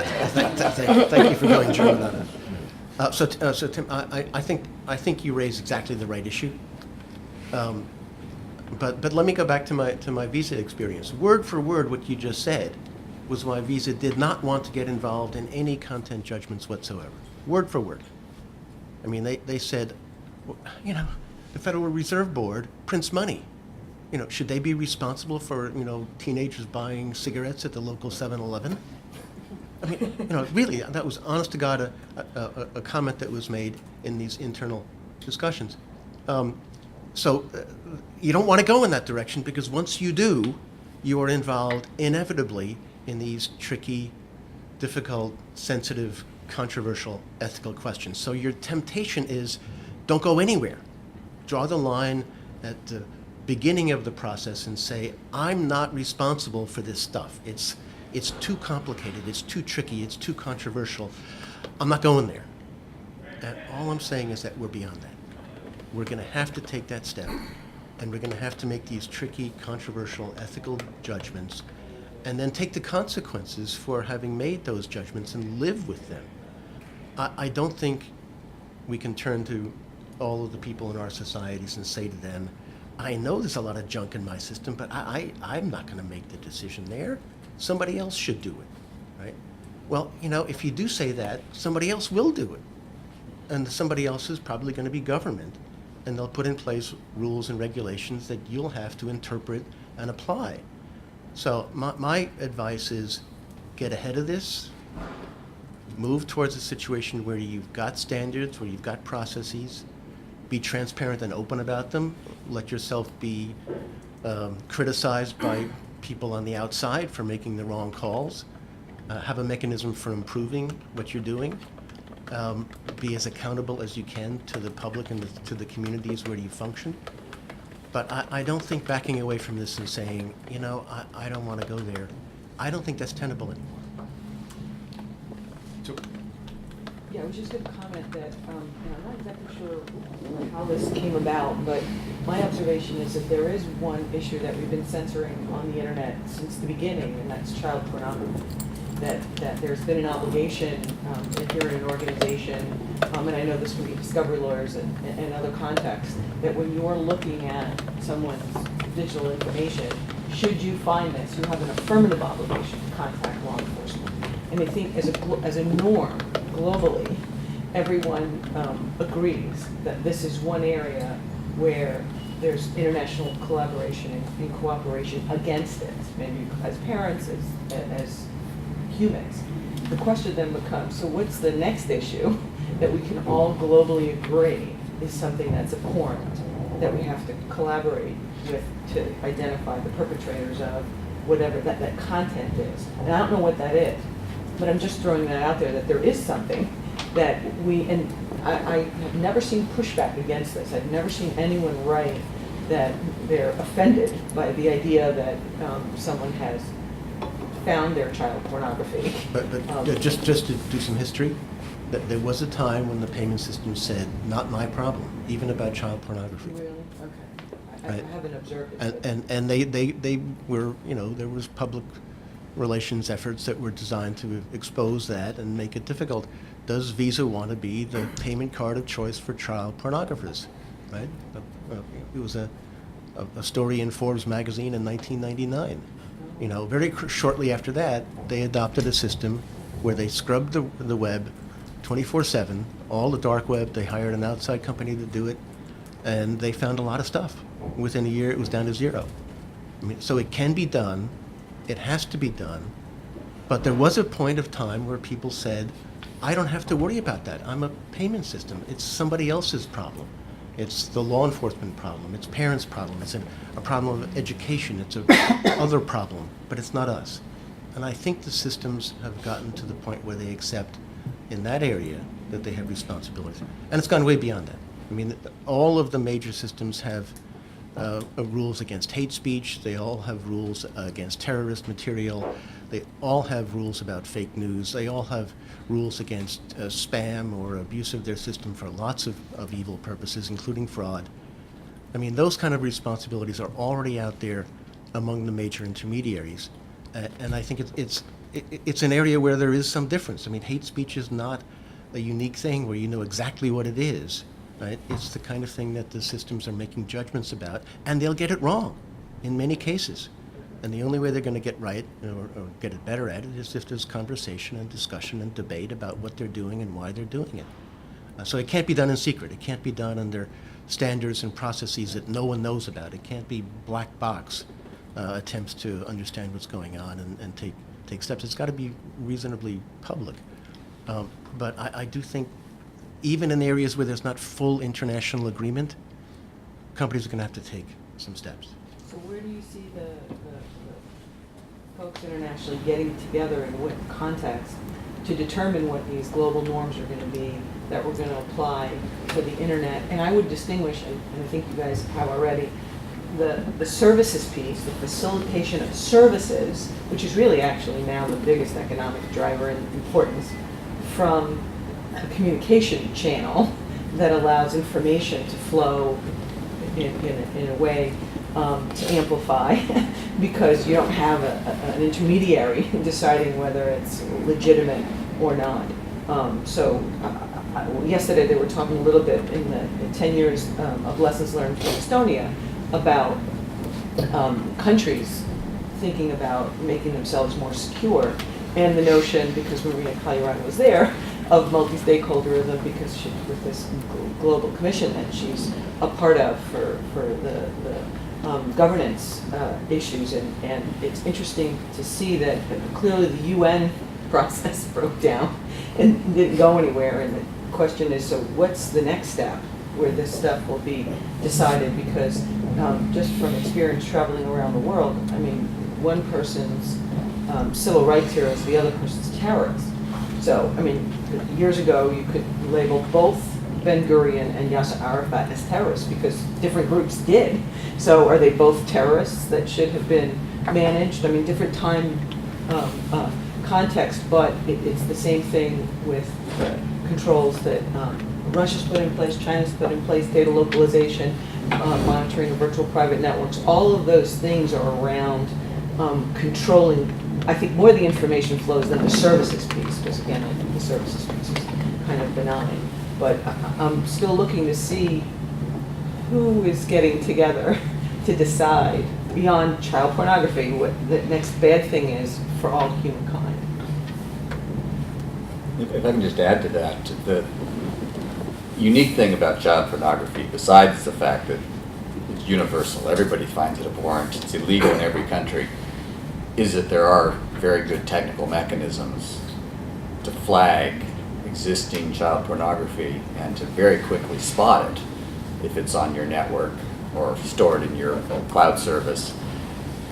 Thank you for going German on it. So Tim, I think you raise exactly the right issue. But let me go back to my visa experience. Word for word, what you just said was why Visa did not want to get involved in any content judgments whatsoever. Word for word. I mean, they said, the Federal Reserve Board prints money. Should they be responsible for, teenagers buying cigarettes at the local 7-Eleven? I mean, really, that was honest to God a comment that was made in these internal discussions. So you don't want to go in that direction, because once you do, you are involved inevitably in these tricky, difficult, sensitive, controversial ethical questions. So your temptation is, don't go anywhere. Draw the line at the beginning of the process and say, I'm not responsible for this stuff. It's too complicated, it's too tricky, it's too controversial. I'm not going there. And all I'm saying is that we're beyond that. We're going to have to take that step, and we're going to have to make these tricky, controversial, ethical judgments, and then take the consequences for having made those judgments and live with them. I don't think we can turn to all of the people in our societies and say to them, I know there's a lot of junk in my system, but I'm not going to make the decision there. Somebody else should do it, right? Well, if you do say that, somebody else will do it. And somebody else is probably going to be government. And they'll put in place rules and regulations that you'll have to interpret and apply. So my advice is, get ahead of this, move towards a situation where you've got standards, where you've got processes, be transparent and open about them, let yourself be criticized by people on the outside for making the wrong calls, have a mechanism for improving what you're doing. Be as accountable as you can to the public and to the communities where you function. But I don't think backing away from this and saying, I don't want to go there, I don't think that's tenable anymore. Yeah, I was just going to comment that I'm not exactly sure how this came about, but my observation is that there is one issue that we've been censoring on the internet since the beginning, and that's child pornography. that there's been an obligation, if you're in an organization, and I know this can be discovery lawyers and other contexts, that when you're looking at someone's digital information, should you find this, you have an affirmative obligation to contact law enforcement. And I think as a norm, globally, everyone agrees that this is one area where there's international collaboration and cooperation against it, maybe as parents, as humans. The question then becomes, so what's the next issue that we can all globally agree is something that's abhorrent, that we have to collaborate with to identify the perpetrators of whatever that content is. And I don't know what that is, but I'm just throwing that out there, that there is something that and I have never seen pushback against this. I've never seen anyone write that they're offended by the idea that someone has found their child pornography. But just to do some history, that there was a time when the payment system said, "Not my problem," even about child pornography. Really? Okay. I Right. haven't observed it. And they were, there was public relations efforts that were designed to expose that and make it difficult. Does Visa want to be the payment card of choice for child pornographers? Right? It was a story in Forbes magazine in 1999. Very shortly after that, they adopted a system where they scrubbed the web 24/7, all the dark web. They hired an outside company to do it, and they found a lot of stuff. Within a year, it was down to zero. So it can be done. It has to be done. But there was a point of time where people said, I don't have to worry about that. I'm a payment system. It's somebody else's problem. It's the law enforcement problem. It's parents' problem. It's a problem of education. It's a other problem, but it's not us. And I think the systems have gotten to the point where they accept in that area that they have responsibilities. And it's gone way beyond that. All of the major systems have rules against hate speech. They all have rules against terrorist material. They all have rules about fake news. They all have rules against spam or abuse of their system for lots of evil purposes, including fraud. Those kind of responsibilities are already out there among the major intermediaries. And I think it's an area where there is some difference. Hate speech is not a unique thing where you know exactly what it is. Right? It's the kind of thing that the systems are making judgments about, and they'll get it wrong in many cases. And the only way they're going to get right or get it better at it is if there's conversation and discussion and debate about what they're doing and why they're doing it. So it can't be done in secret. It can't be done under standards and processes that no one knows about. It can't be black box attempts to understand what's going on and take steps. It's got to be reasonably public. But I do think even in areas where there's not full international agreement, companies are going to have to take some steps. So where do you see the folks internationally getting together in what context to determine what these global norms are going to be that we're going to apply for the internet? And I would distinguish, and I think you guys have already, the services piece, the facilitation of services, which is really actually now the biggest economic driver in importance, from a communication channel that allows information to flow in a way to amplify because you don't have an intermediary deciding whether it's legitimate or not. Yesterday they were talking a little bit in the 10 years of lessons learned from Estonia about countries thinking about making themselves more secure, and the notion, because Maria Calderón was there, of multi-stakeholderism, because with this global commission that she's a part of for the governance issues, and it's interesting to see that clearly the UN process broke down and didn't go anywhere, and the question is, so what's the next step where this stuff will be decided? Because just from experience traveling around the world, one person's civil rights hero is the other person's terrorist. So, years ago you could label both Ben-Gurion and Yasser Arafat as terrorists because different groups did. So are they both terrorists that should have been managed? Different time context, but it's the same thing with the controls that Russia's put in place, China's put in place, data localization, monitoring of virtual private networks. All of those things are around controlling I think more the information flows than the services piece, because again, I think the services piece is kind of benign. But I'm still looking to see who is getting together to decide, beyond child pornography, what the next bad thing is for all humankind. If I can just add to that, the unique thing about child pornography, besides the fact that it's universal, everybody finds it abhorrent, it's illegal in every country, is that there are very good technical mechanisms to flag existing child pornography and to very quickly spot it if it's on your network or stored in your cloud service.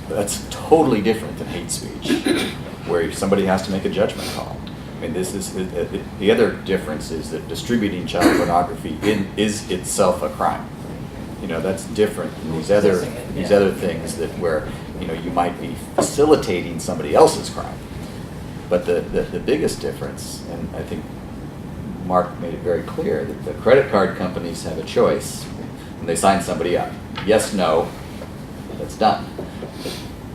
That's totally different than hate speech, where somebody has to make a judgment call. I mean, this is the other difference is that distributing child pornography is itself a crime. You know, that's different than these other things that where you might be facilitating somebody else's crime. But the biggest difference, and I think Mark made it very clear, that the credit card companies have a choice when they sign somebody up. Yes, no, that's done.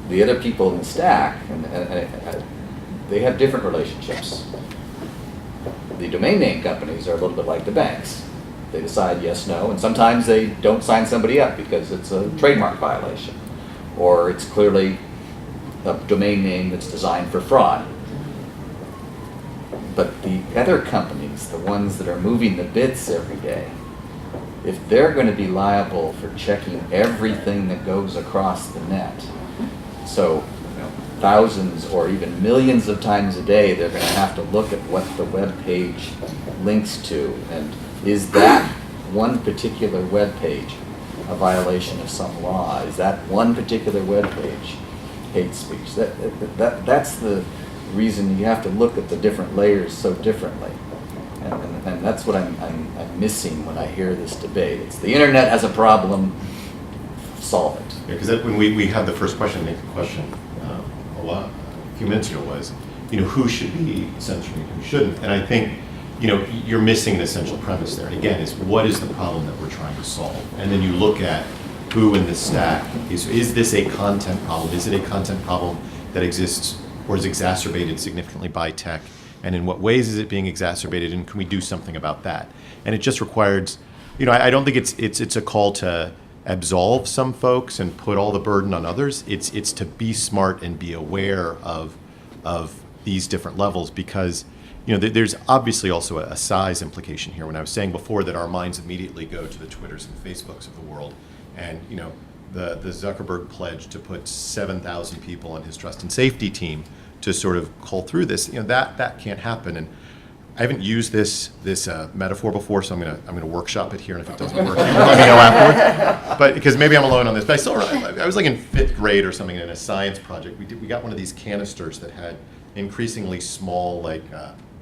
The other people in the stack, and they have different relationships. The domain name companies are a little bit like the banks. They decide yes, no, and sometimes they don't sign somebody up because it's a trademark violation, or it's clearly a domain name that's designed for fraud. But the other companies, the ones that are moving the bits every day, if they're going to be liable for checking everything that goes across the net, so thousands or even millions of times a day, they're going to have to look at what the web page links to, and is that one particular web page a violation of some law? Is that one particular web page hate speech? That's the reason you have to look at the different layers so differently, and that's what I'm missing when I hear this debate. It's the internet has a problem, solve it. Yeah, because when we had the first question, I think the question a few minutes ago was, who should be censoring and who shouldn't? And I think, you're missing an essential premise there. And again, is what is the problem that we're trying to solve? And then you look at who in the stack is this a content problem? Is it a content problem that exists or is exacerbated significantly by tech? And in what ways is it being exacerbated? And can we do something about that? And it just requires, I don't think it's a call to absolve some folks and put all the burden on others. It's to be smart and be aware of these different levels, because there's obviously also a size implication here. When I was saying before that our minds immediately go to the Twitters and Facebooks of the world, and the Zuckerberg pledge to put 7,000 people on his trust and safety team to sort of cull through this, that can't happen. And I haven't used this metaphor before, so I'm gonna workshop it here, and if it doesn't work, you can let me know afterwards. But because maybe I'm alone on this, but I was like in 5th grade or something in a science project. We got one of these canisters that had increasingly small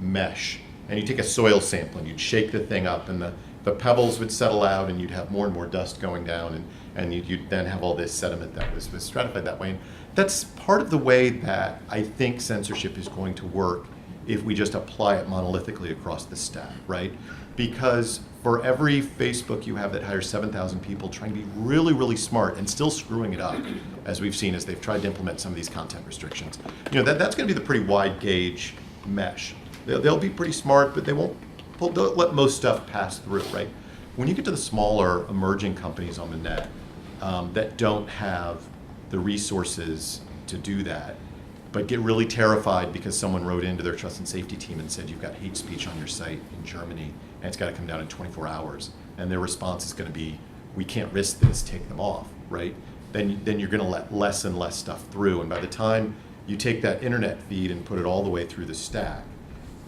mesh, and you take a soil sample and you'd shake the thing up, and the pebbles would settle out, and you'd have more and more dust going down, and you'd then have all this sediment that was stratified that way. And that's part of the way that I think censorship is going to work if we just apply it monolithically across the stack, right? Because for every Facebook you have that hires 7,000 people trying to be really, really smart and still screwing it up, as we've seen as they've tried to implement some of these content restrictions, that's going to be the pretty wide gauge mesh. They'll be pretty smart, but they'll let most stuff pass through, right? When you get to the smaller emerging companies on the net that don't have the resources to do that, but get really terrified because someone wrote into their trust and safety team and said, you've got hate speech on your site in Germany, and it's got to come down in 24 hours. And their response is going to be, we can't risk this, take them off, right? Then you're going to let less and less stuff through. And by the time you take that internet feed and put it all the way through the stack,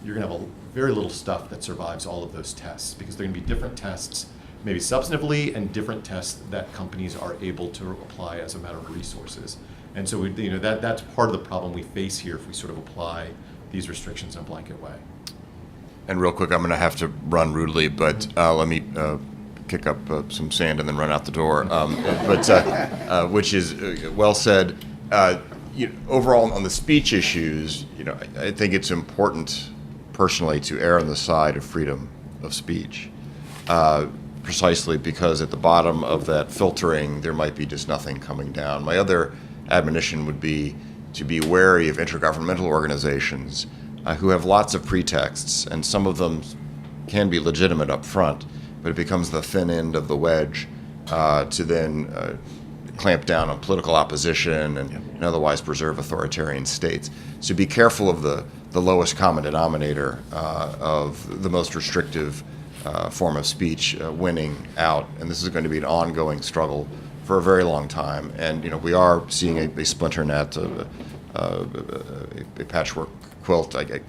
you're going to have very little stuff that survives all of those tests, because they're going to be different tests, maybe substantively, and different tests that companies are able to apply as a matter of resources. And so that's part of the problem we face here if we sort of apply these restrictions in a blanket way. And real quick, I'm going to have to run rudely, but let me kick up some sand and then run out the door. Which is well said. Overall, on the speech issues, I think it's important, personally, to err on the side of freedom of speech, precisely because at the bottom of that filtering, there might be just nothing coming down. My other admonition would be to be wary of intergovernmental organizations who have lots of pretexts, and some of them can be legitimate up front, but it becomes the thin end of the wedge to then clamp down on political opposition and otherwise preserve authoritarian states. So be careful of the lowest common denominator of the most restrictive form of speech winning out, and this is going to be an ongoing struggle for a very long time. And we are seeing a splinter net, a patchwork quilt. I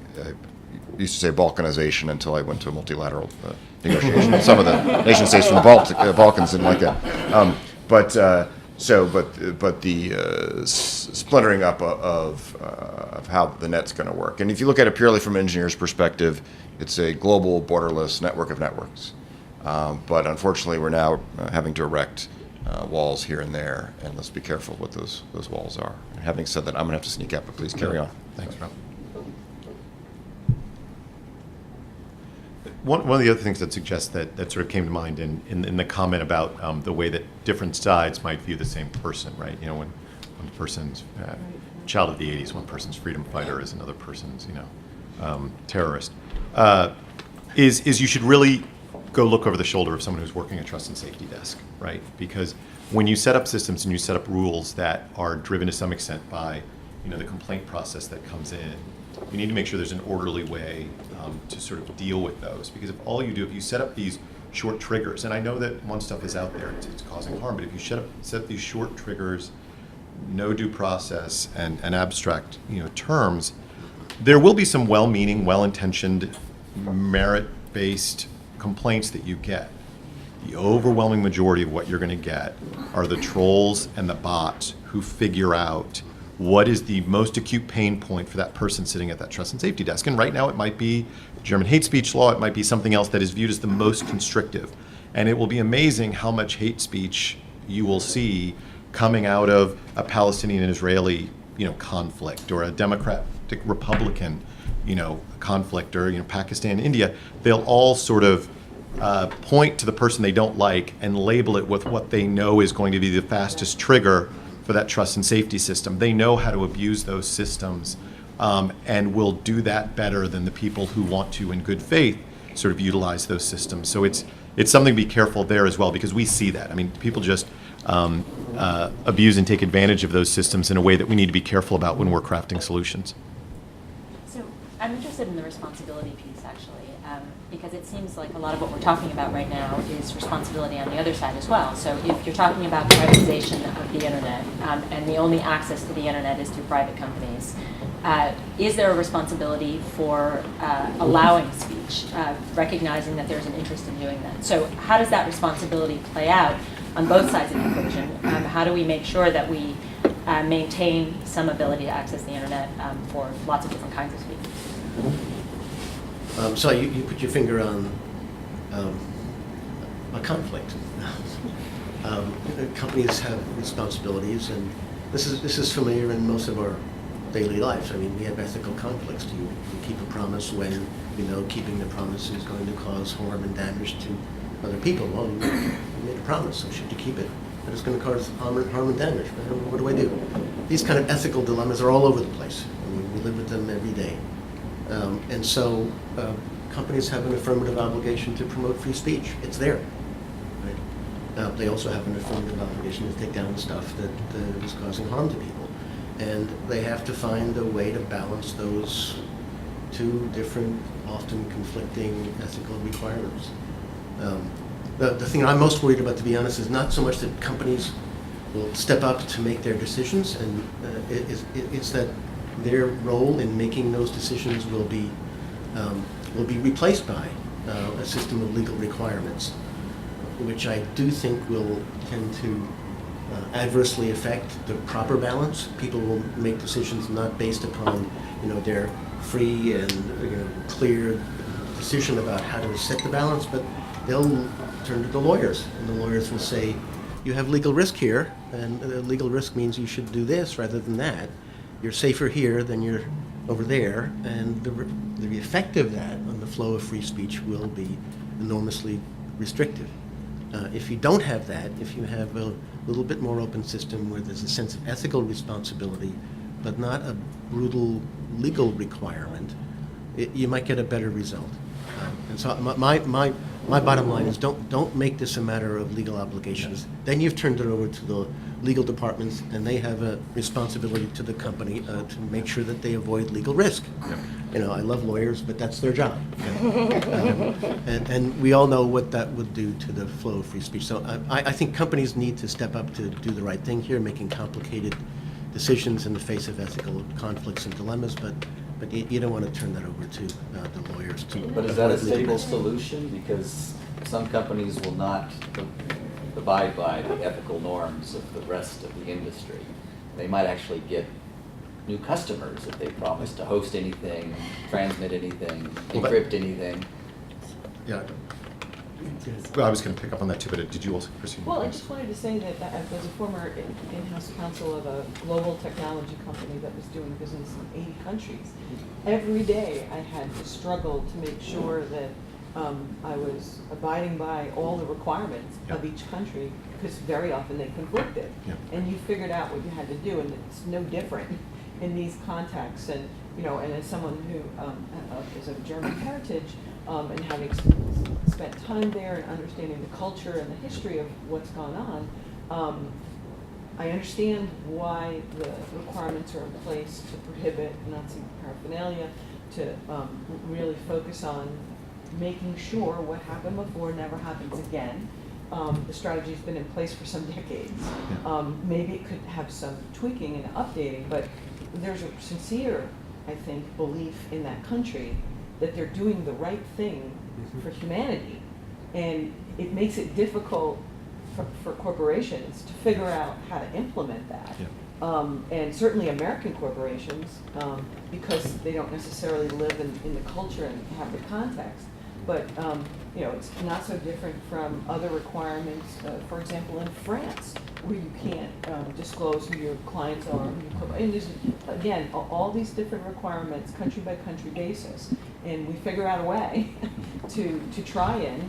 used to say Balkanization until I went to a multilateral negotiation. Some of the nation states from the Balkans didn't like that. But the splintering up of how the net's going to work. And if you look at it purely from an engineer's perspective, it's a global, borderless network of networks. But unfortunately, we're now having to erect walls here and there, and let's be careful what those walls are. And having said that, I'm going to have to sneak out, but please carry on. Thanks, Rob. One of the other things that suggests that sort of came to mind in the comment about the way that different sides might view the same person, right? When one person's child of the 80s, one person's freedom fighter is another person's, terrorist, is you should really go look over the shoulder of someone who's working a trust and safety desk, right? Because when you set up systems and you set up rules that are driven to some extent by, the complaint process that comes in, you need to make sure there's an orderly way to sort of deal with those. Because if you set up these short triggers, and I know that one stuff is out there, it's causing harm, but if you set up these short triggers, no due process, and abstract terms, there will be some well-meaning, well-intentioned, merit-based complaints that you get. The overwhelming majority of what you're going to get are the trolls and the bots who figure out what is the most acute pain point for that person sitting at that trust and safety desk. And right now it might be German hate speech law, it might be something else that is viewed as the most constrictive. And it will be amazing how much hate speech you will see coming out of a Palestinian and Israeli conflict, or a Democratic Republican conflict, or Pakistan, India. They'll all sort of point to the person they don't like and label it with what they know is going to be the fastest trigger for that trust and safety system. They know how to abuse those systems and will do that better than the people who want to, in good faith, sort of utilize those systems. So it's something to be careful there as well, because we see that. I mean, people just abuse and take advantage of those systems in a way that we need to be careful about when we're crafting solutions. So I'm interested in the responsibility piece, actually, because it seems like a lot of what we're talking about right now is responsibility on the other side as well. So if you're talking about privatization of the internet, and the only access to the internet is through private companies, is there a responsibility for allowing speech, recognizing that there's an interest in doing that? So how does that responsibility play out on both sides of the equation? How do we make sure that we maintain some ability to access the internet for lots of different kinds of speech? So you put your finger on a conflict. Companies have responsibilities, and this is familiar in most of our daily lives. I mean, we have ethical conflicts. Do you keep a promise when keeping the promise is going to cause harm and damage to other people? Well, you made a promise, so should you keep it? But it's going to cause harm and damage. What do I do? These kind of ethical dilemmas are all over the place. I mean, we live with them every day. And so companies have an affirmative obligation to promote free speech. It's there. Right? They also have an affirmative obligation to take down the stuff that is causing harm to people. And they have to find a way to balance those two different, often conflicting ethical requirements. The thing I'm most worried about, to be honest, is not so much that companies will step up to make their decisions, and it's that their role in making those decisions will be replaced by a system of legal requirements, which I do think will tend to adversely affect the proper balance. People will make decisions not based upon their free and clear decision about how to set the balance, but they'll turn to the lawyers, and the lawyers will say, you have legal risk here, and legal risk means you should do this rather than that. You're safer here than you're over there, and the effect of that on the flow of free speech will be enormously restrictive. If you don't have that, if you have a little bit more open system where there's a sense of ethical responsibility but not a brutal legal requirement, you might get a better result. And so my bottom line is don't make this a matter of legal obligations. Then you've turned it over to the legal departments, and they have a responsibility to the company to make sure that they avoid legal risk. You know, I love lawyers, but that's their job. And we all know what that would do to the flow of free speech. So I think companies need to step up to do the right thing here, making complicated decisions in the face of ethical conflicts and dilemmas, but you don't want to turn that over to the lawyers. But is that a stable solution? Because some companies will not abide by the ethical norms of the rest of the industry. They might actually get new customers if they promise to host anything, transmit anything, encrypt anything. Yeah. Well, I was going to pick up on that too, but did you also, Christine? Well, I just wanted to say that as a former in-house counsel of a global technology company that was doing business in 80 countries, every day I had to struggle to make sure that I was abiding by all the requirements of each country, because very often they conflicted. And you figured out what you had to do, and it's no different in these contexts. And you know, and as someone who is of German heritage, and having spent time there and understanding the culture and the history of what's gone on, I understand why the requirements are in place to prohibit Nazi paraphernalia, to really focus on making sure what happened before never happens again. The strategy's been in place for some decades. Maybe it could have some tweaking and updating, but there's a sincere, I think, belief in that country that they're doing the right thing for humanity. And it makes it difficult for corporations to figure out how to implement that. And certainly American corporations, because they don't necessarily live in the culture and have the context. But you know, it's not so different from other requirements, for example, in France, where you can't disclose who your clients are. And there's, again, all these different requirements, country by country basis. And we figure out a way to try and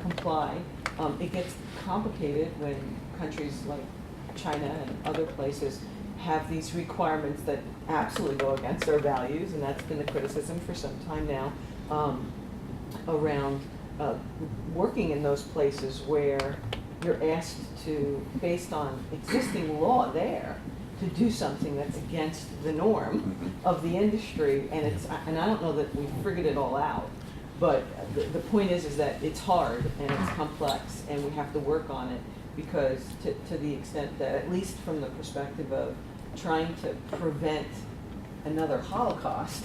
comply. It gets complicated when countries like China and other places have these requirements that absolutely go against our values, and that's been the criticism for some time now around working in those places where you're asked to, based on existing law there, to do something that's against the norm of the industry. And I don't know that we've figured it all out, but the point is that it's hard and it's complex, and we have to work on it, because to the extent that, at least from the perspective of trying to prevent another Holocaust,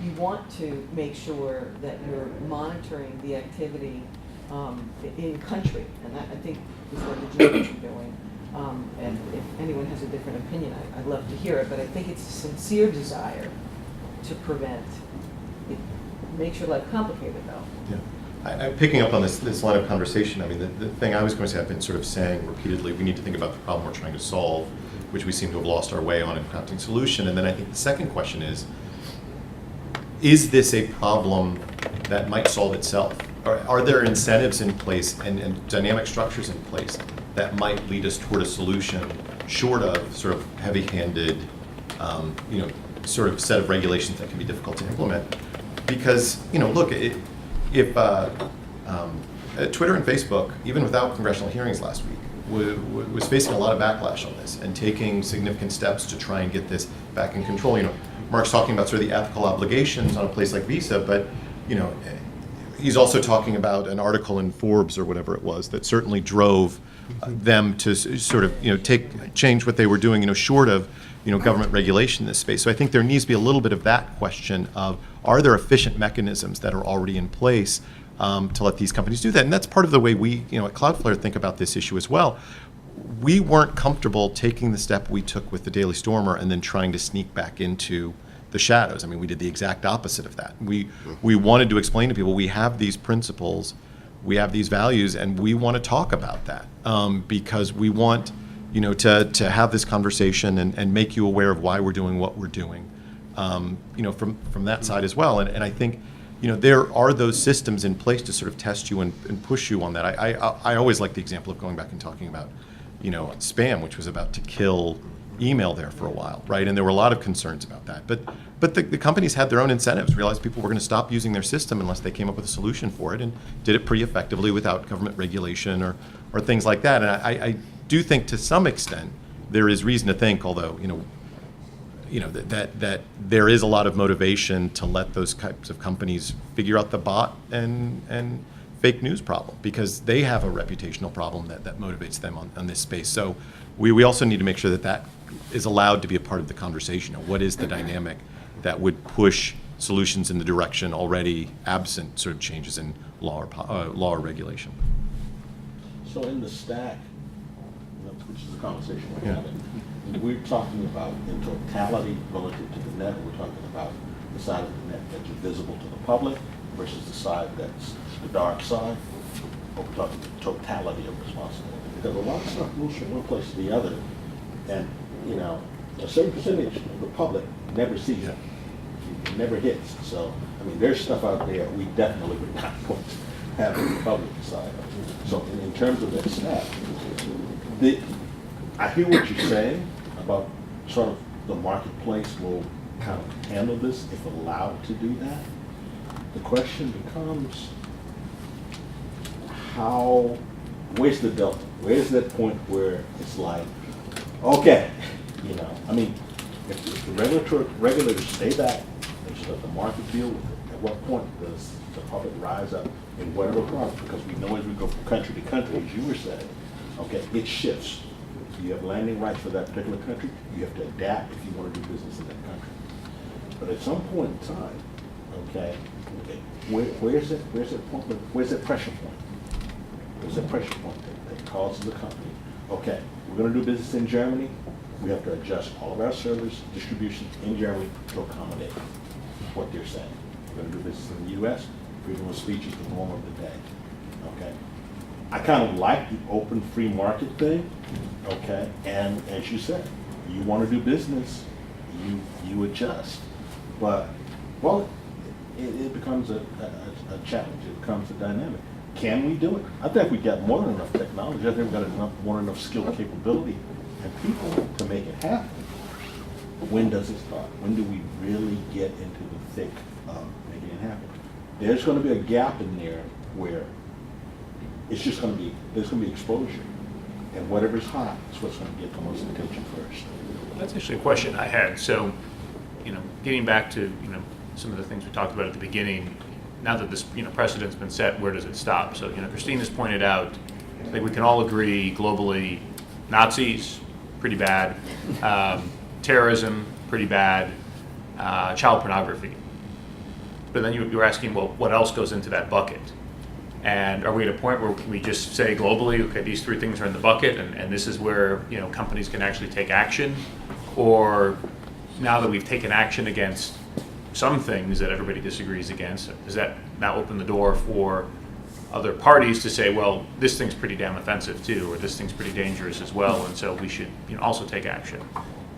you want to make sure that you're monitoring the activity in country, and that, I think, is what the Germans are doing. And if anyone has a different opinion, I'd love to hear it, but I think it's a sincere desire to prevent. It makes your life complicated, though. I'm picking up on this line of conversation. I mean, the thing I was going to say, I've been sort of saying repeatedly, we need to think about the problem we're trying to solve, which we seem to have lost our way on in crafting solution. And then I think the second question is this a problem that might solve itself? Are there incentives in place and dynamic structures in place that might lead us toward a solution short of sort of heavy-handed, you know, sort of set of regulations that can be difficult to implement? Because, you know, look, if Twitter and Facebook, even without congressional hearings last week, was facing a lot of backlash on this and taking significant steps to try and get this back in control. You know, Mark's talking about sort of the ethical obligations on a place like Visa, but, you know, he's also talking about an article in Forbes or whatever it was that certainly drove them to sort of, you know, change what they were doing, you know, short of, you know, government regulation in this space. So I think there needs to be a little bit of that question of, are there efficient mechanisms that are already in place to let these companies do that? And that's part of the way we, you know, at Cloudflare think about this issue as well. We weren't comfortable taking the step we took with the Daily Stormer and then trying to sneak back into the shadows. I mean, we did the exact opposite of that. We wanted to explain to people, we have these principles, we have these values, and we want to talk about that because we want, you know, to have this conversation and make you aware of why we're doing what we're doing, you know, from that side as well. And I think, you know, there are those systems in place to sort of test you and push you on that. I always like the example of going back and talking about, you know, spam, which was about to kill email there for a while, right? And there were a lot of concerns about that. But the companies had their own incentives, realized people were going to stop using their system unless they came up with a solution for it, and did it pretty effectively without government regulation or things like that. And I do think to some extent there is reason to think, although, that there is a lot of motivation to let those types of companies figure out the bot and fake news problem, because they have a reputational problem that motivates them on this space. So we also need to make sure that is allowed to be a part of the conversation. What is the dynamic that would push solutions in the direction already absent sort of changes in law or regulation? So in the stack, which is the conversation we're having, we're talking about in totality relative to the net, we're talking about the side of the net that's visible to the public versus the side that's the dark side, or we're talking the totality of responsibility. Because a lot of stuff moves from one place to the other, and a certain percentage of the public never sees it. It never hits. So, there's stuff out there we definitely would not want to have in the public side. So in terms of that stack, I hear what you're saying about sort of the marketplace will kind of handle this if allowed to do that. The question becomes, where's the delta? Where's that point where it's like, okay, if the regulators stay back and just let the market deal with it, at what point does the public rise up in whatever part? Because we know as we go from country to country, as you were saying, okay, it shifts. You have landing rights for that particular country. You have to adapt if you want to do business in that country. But at some point in time, where's that point? Where's that pressure point? Where's that pressure point that causes the company? Okay, we're going to do business in Germany. We have to adjust all of our servers, distribution in Germany to accommodate what they're saying. We're going to do business in the U.S. Freedom of speech is the norm of the day. Okay, I kind of like the open free market thing. Okay, and as you said, you want to do business, you adjust. But it becomes a challenge. It becomes a dynamic. Can we do it? I think we've got more than enough technology. I think we've got more than enough skill, capability, and people to make it happen. When does it start? When do we really get into the thick of making it happen? There's going to be a gap in there where it's just going to be, there's going to be exposure. And whatever's hot is what's going to get the most attention first. That's actually a question I had. So, getting back to, some of the things we talked about at the beginning, now that this, precedent's been set, where does it stop? So, Christine has pointed out, I think we can all agree globally, Nazis, pretty bad, terrorism, pretty bad, child pornography. But then you were asking, well, what else goes into that bucket? And are we at a point where we just say globally, okay, these three things are in the bucket, and this is where companies can actually take action? Or now that we've taken action against some things that everybody disagrees against, does that now open the door for other parties to say, well, this thing's pretty damn offensive too, or this thing's pretty dangerous as well, and so we should also take action?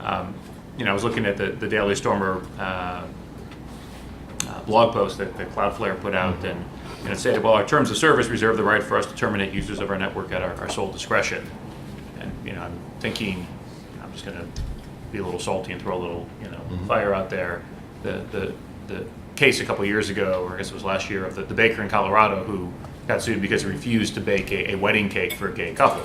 I was looking at the Daily Stormer blog post that Cloudflare put out, and it said, well, our terms of service reserve the right for us to terminate users of our network at our sole discretion. And I'm thinking, I'm just going to be a little salty and throw a little fire out there. The case a couple years ago, or I guess it was last year, of the baker in Colorado who got sued because he refused to bake a wedding cake for a gay couple.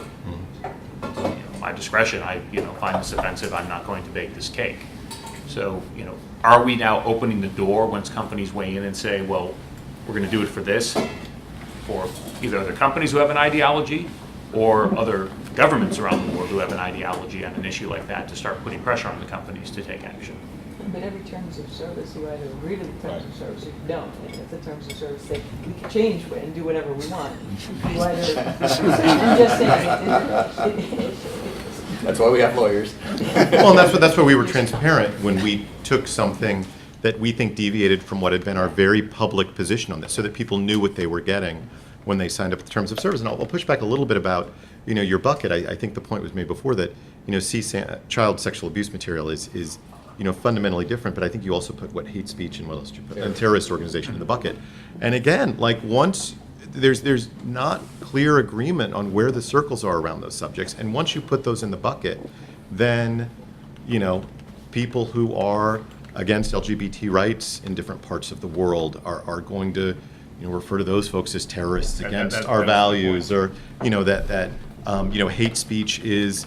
My discretion, I find this offensive. I'm not going to bake this cake. So are we now opening the door once companies weigh in and say, well, we're going to do it for this, for either other companies who have an ideology or other governments around the world who have an ideology on an issue like that, to start putting pressure on the companies to take action? But every terms of service, you either agree to the terms of service or you don't. And if the terms of service say we can change and do whatever we want, you either, I'm just saying, that's why we have lawyers. Well, and that's why we were transparent when we took something that we think deviated from what had been our very public position on this, so that people knew what they were getting when they signed up for the terms of service. And I'll push back a little bit about, your bucket. I think the point was made before that, child sexual abuse material is fundamentally different, but I think you also put hate speech and what else did you put? And terrorist organization in the bucket. And again, once there's not clear agreement on where the circles are around those subjects, and once you put those in the bucket, then people who are against LGBT rights in different parts of the world are going to, refer to those folks as terrorists against our values, or, hate speech is,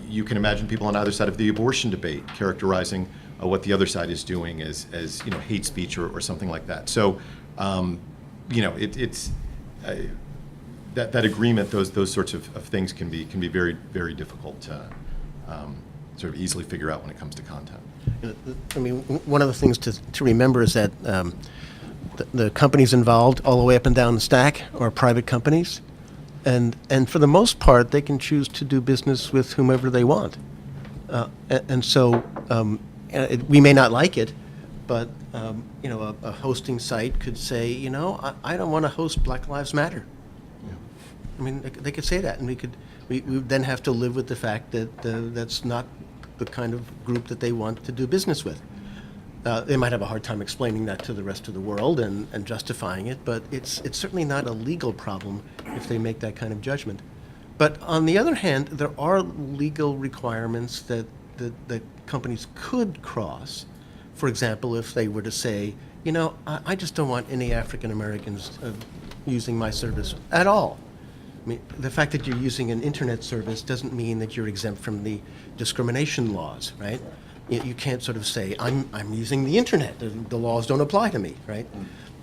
you can imagine people on either side of the abortion debate characterizing what the other side is doing as hate speech or something like that. So, it's that agreement, those sorts of things can be very, very difficult to sort of easily figure out when it comes to content. I mean, one of the things to remember is that the companies involved all the way up and down the stack are private companies, and for the most part, they can choose to do business with whomever they want. And so we may not like it, but a hosting site could say, I don't want to host Black Lives Matter. I mean, they could say that, and we would then have to live with the fact that that's not the kind of group that they want to do business with. They might have a hard time explaining that to the rest of the world and justifying it, but it's certainly not a legal problem if they make that kind of judgment. But on the other hand, there are legal requirements that companies could cross. For example, if they were to say, I just don't want any African Americans using my service at all. I mean, the fact that you're using an internet service doesn't mean that you're exempt from the discrimination laws, right? You can't sort of say, I'm using the internet, the laws don't apply to me, right?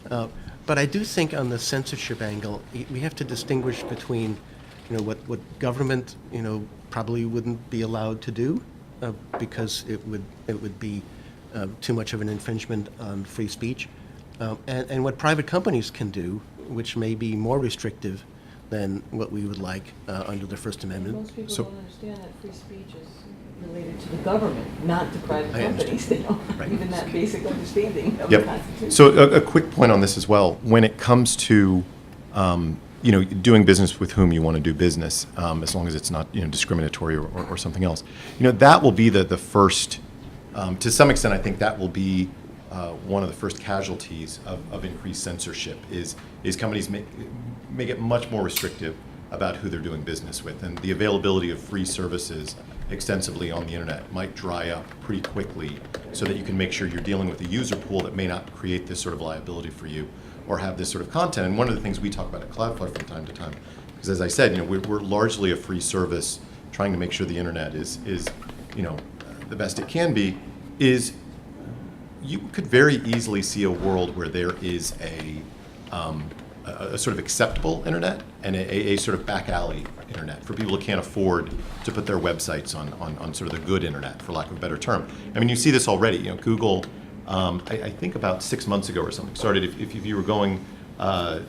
But I do think on the censorship angle, we have to distinguish between, what government, probably wouldn't be allowed to do because it would be too much of an infringement on free speech, and what private companies can do, which may be more restrictive than what we would like under the First Amendment. Most people don't understand that free speech is related to the government, not to private companies. They don't have even that basic understanding of the Constitution. So a quick point on this as well. When it comes to doing business with whom you want to do business, as long as it's not discriminatory or something else, that will be the first. To some extent, I think that will be one of the first casualties of increased censorship. Is companies make it much more restrictive about who they're doing business with, and the availability of free services extensively on the internet might dry up pretty quickly, so that you can make sure you're dealing with a user pool that may not create this sort of liability for you or have this sort of content. And one of the things we talk about at Cloudflare from time to time, because as I said, we're largely a free service trying to make sure the internet is the best it can be, is you could very easily see a world where there is a sort of acceptable internet and a sort of back alley internet for people who can't afford to put their websites on sort of the good internet, for lack of a better term. I mean, you see this already. Google, I think about 6 months ago or something, started, if you were going to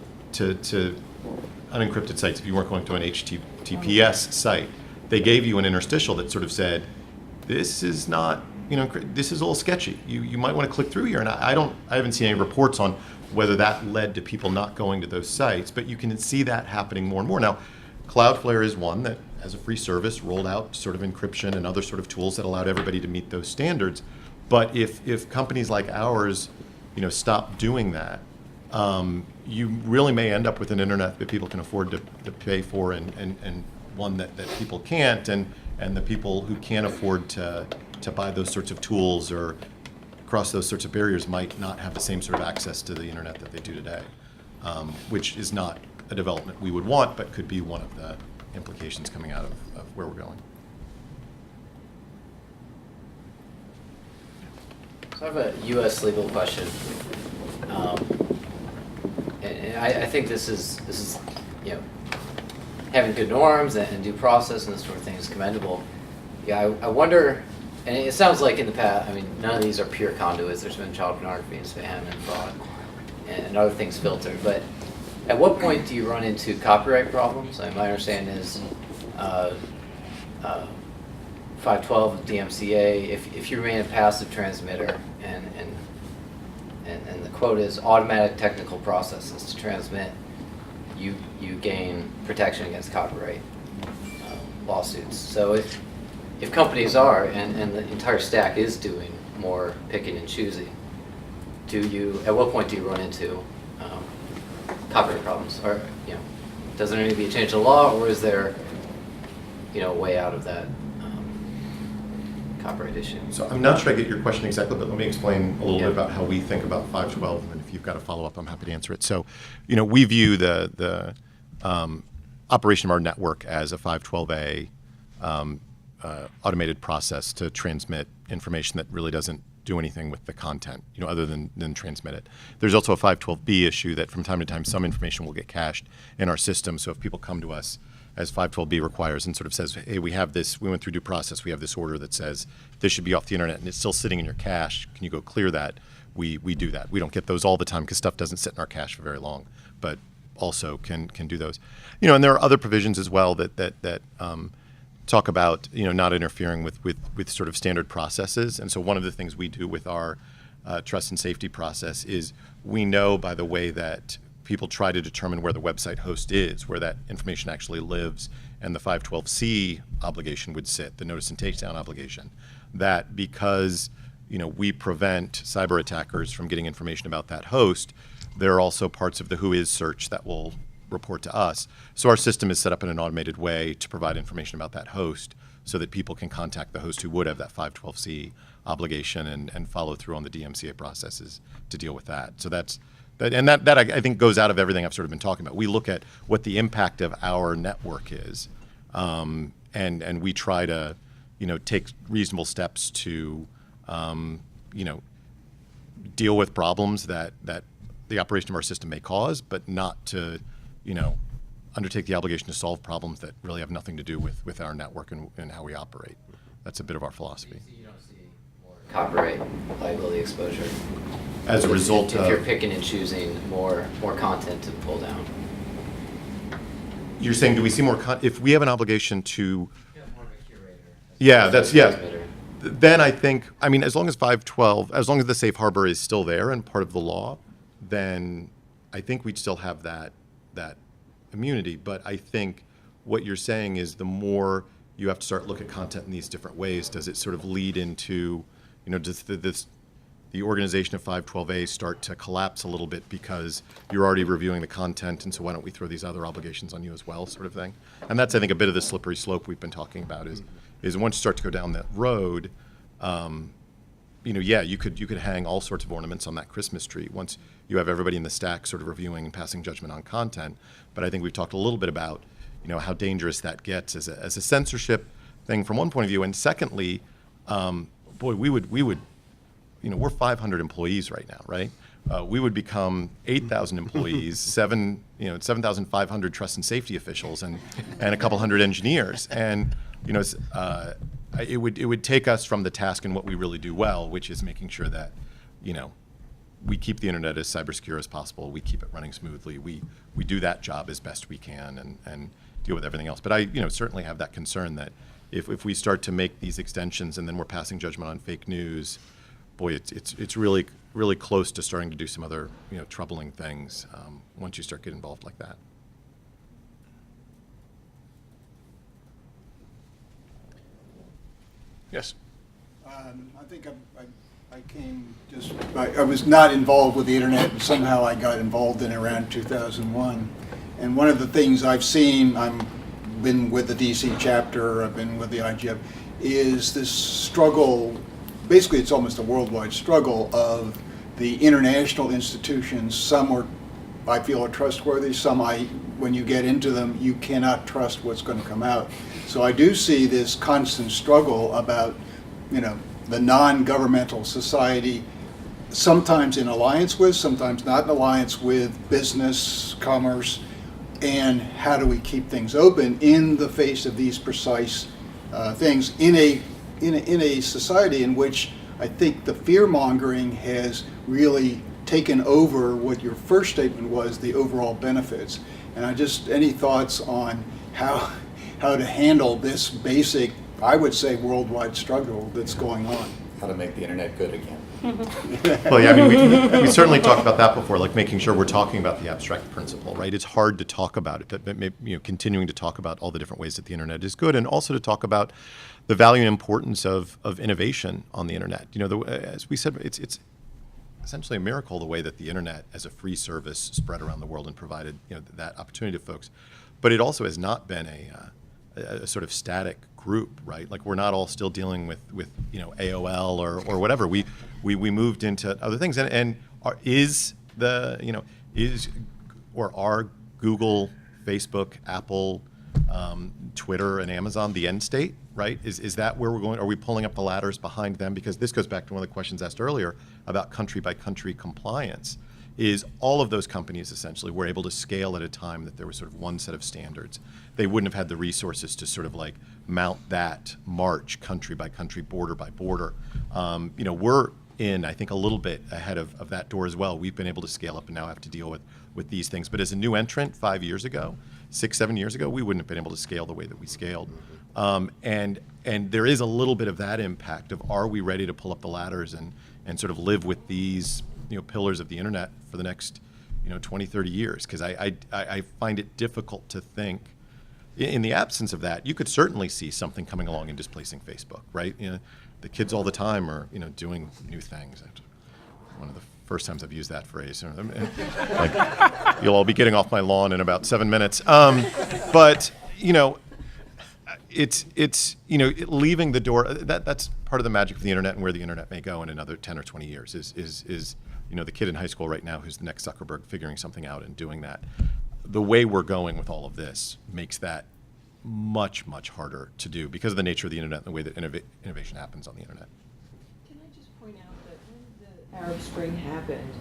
unencrypted sites, if you weren't going to an HTTPS site, they gave you an interstitial that sort of said, this is not, this is a little sketchy. You might want to click through here. And I haven't seen any reports on whether that led to people not going to those sites, but you can see that happening more and more. Now, Cloudflare is one that, as a free service, rolled out sort of encryption and other sort of tools that allowed everybody to meet those standards. But if companies like ours, stop doing that, you really may end up with an internet that people can afford to pay for, and one that people can't, and the people who can't afford to buy those sorts of tools or cross those sorts of barriers might not have the same sort of access to the internet that they do today, which is not a development we would want, but could be one of the implications coming out of where we're going. So I have a U.S. legal question, and I think this is having good norms and due process and this sort of thing is commendable. Yeah, I wonder, and it sounds like in the past, I mean, none of these are pure conduits. There's been child pornography and spam and fraud and other things filtered. But at what point do you run into copyright problems? My understanding is 512 of DMCA, if you remain a passive transmitter and the quote is automatic technical processes to transmit, you gain protection against copyright lawsuits. So if companies are, and the entire stack is doing more picking and choosing, at what point do you run into copyright problems? Or, does there need to be a change in law, or is there, a way out of that? copyright issue. So I'm not sure I get your question exactly, but let me explain a little Yeah. bit about how we think about 512, and then if you've got a follow-up, I'm happy to answer it. So, we view the operation of our network as a 512A automated process to transmit information that really doesn't do anything with the content, other than transmit it. There's also a 512B issue that from time to time some information will get cached in our system. So if people come to us, as 512B requires, and sort of says, hey, we have this, we went through due process, we have this order that says this should be off the internet and it's still sitting in your cache, can you go clear that? We do that. We don't get those all the time because stuff doesn't sit in our cache for very long, but also can do those. And there are other provisions as well that talk about not interfering with sort of standard processes. And so one of the things we do with our trust and safety process is we know by the way that people try to determine where the website host is, where that information actually lives, and the 512C obligation would sit, the notice and takedown obligation, that because we prevent cyber attackers from getting information about that host, there are also parts of the who is search that will report to us. So our system is set up in an automated way to provide information about that host so that people can contact the host who would have that 512C obligation and follow through on the DMCA processes to deal with that. So that I think goes out of everything I've sort of been talking about. We look at what the impact of our network is, and we try to take reasonable steps to deal with problems that the operation of our system may cause, but not to undertake the obligation to solve problems that really have nothing to do with our network and how we operate. That's a bit of our philosophy. You don't see more copyright liability exposure As a result if of... you're picking and choosing more content to pull down. You're saying, do we see more if we have an obligation to... More of a curator. Yeah, that's... Yeah. Transmitter. Then I think, as long as 512, as long as the safe harbor is still there and part of the law, then I think we'd still have that immunity. But I think what you're saying is the more you have to start looking at content in these different ways, does it sort of lead into, does the organization of 512A start to collapse a little bit because you're already reviewing the content, and so why don't we throw these other obligations on you as well, sort of thing? And that's, I think, a bit of the slippery slope we've been talking about is once you start to go down that road, you could hang all sorts of ornaments on that Christmas tree once you have everybody in the stack sort of reviewing and passing judgment on content. But I think we've talked a little bit about, how dangerous that gets as a censorship thing from one point of view, and secondly, we would, we're 500 employees right now, right? We would become 8,000 employees, 7,500 trust and safety officials, and a couple hundred engineers, and it would take us from the task and what we really do well, which is making sure that we keep the internet as cyber secure as possible. We keep it running smoothly. We do that job as best we can and deal with everything else. But I certainly have that concern that if we start to make these extensions and then we're passing judgment on fake news, boy, it's really really close to starting to do some other troubling things once you start getting involved like that. Yes. I think I came just, I was not involved with the internet, and somehow I got involved in around 2001. And one of the things I've seen, I've been with the DC chapter, I've been with the IGF, is this struggle, basically it's almost a worldwide struggle of the international institutions. Some I feel are trustworthy, some when you get into them, you cannot trust what's going to come out. So I do see this constant struggle about, the non-governmental society, sometimes in alliance with, sometimes not in alliance with business, commerce, and how do we keep things open in the face of these precise things in a society in which I think the fear-mongering has really taken over what your first statement was, the overall benefits. And any thoughts on how to handle this basic, I would say, worldwide struggle that's going on? How to make the internet good again. Well, yeah, we certainly talked about that before, like making sure we're talking about the abstract principle, right? It's hard to talk about it, but continuing to talk about all the different ways that the internet is good, and also to talk about the value and importance of innovation on the internet. As we said, it's essentially a miracle the way that the internet as a free service spread around the world and provided that opportunity to folks. But it also has not been a sort of static group, right? Like we're not all still dealing with AOL or whatever. We moved into other things, and are Google, Facebook, Apple, Twitter, and Amazon the end state, right? Is that where we're going? Are we pulling up the ladders behind them? Because this goes back to one of the questions asked earlier about country by country compliance. Is all of those companies essentially were able to scale at a time that there was sort of one set of standards. They wouldn't have had the resources to sort of like mount that march country by country, border by border. We're in, I think, a little bit ahead of that door as well. We've been able to scale up and now have to deal with these things. But as a new entrant 5 years ago, 6, 7 years ago, we wouldn't have been able to scale the way that we scaled. And there is a little bit of that impact of, are we ready to pull up the ladders and sort of live with these pillars of the internet for the next 20, 30 years? Because I find it difficult to think, in the absence of that, you could certainly see something coming along and displacing Facebook, right? The kids all the time are doing new things. One of the first times I've used that phrase. Like, you'll all be getting off my lawn in about 7 minutes. But it's leaving the door. That's part of the magic of the internet and where the internet may go in another 10 or 20 years. Is the kid in high school right now who's the next Zuckerberg figuring something out and doing that. The way we're going with all of this makes that much, much harder to do because of the nature of the internet and the way that innovation happens on the internet. Can I just point out that when the Arab Spring happened,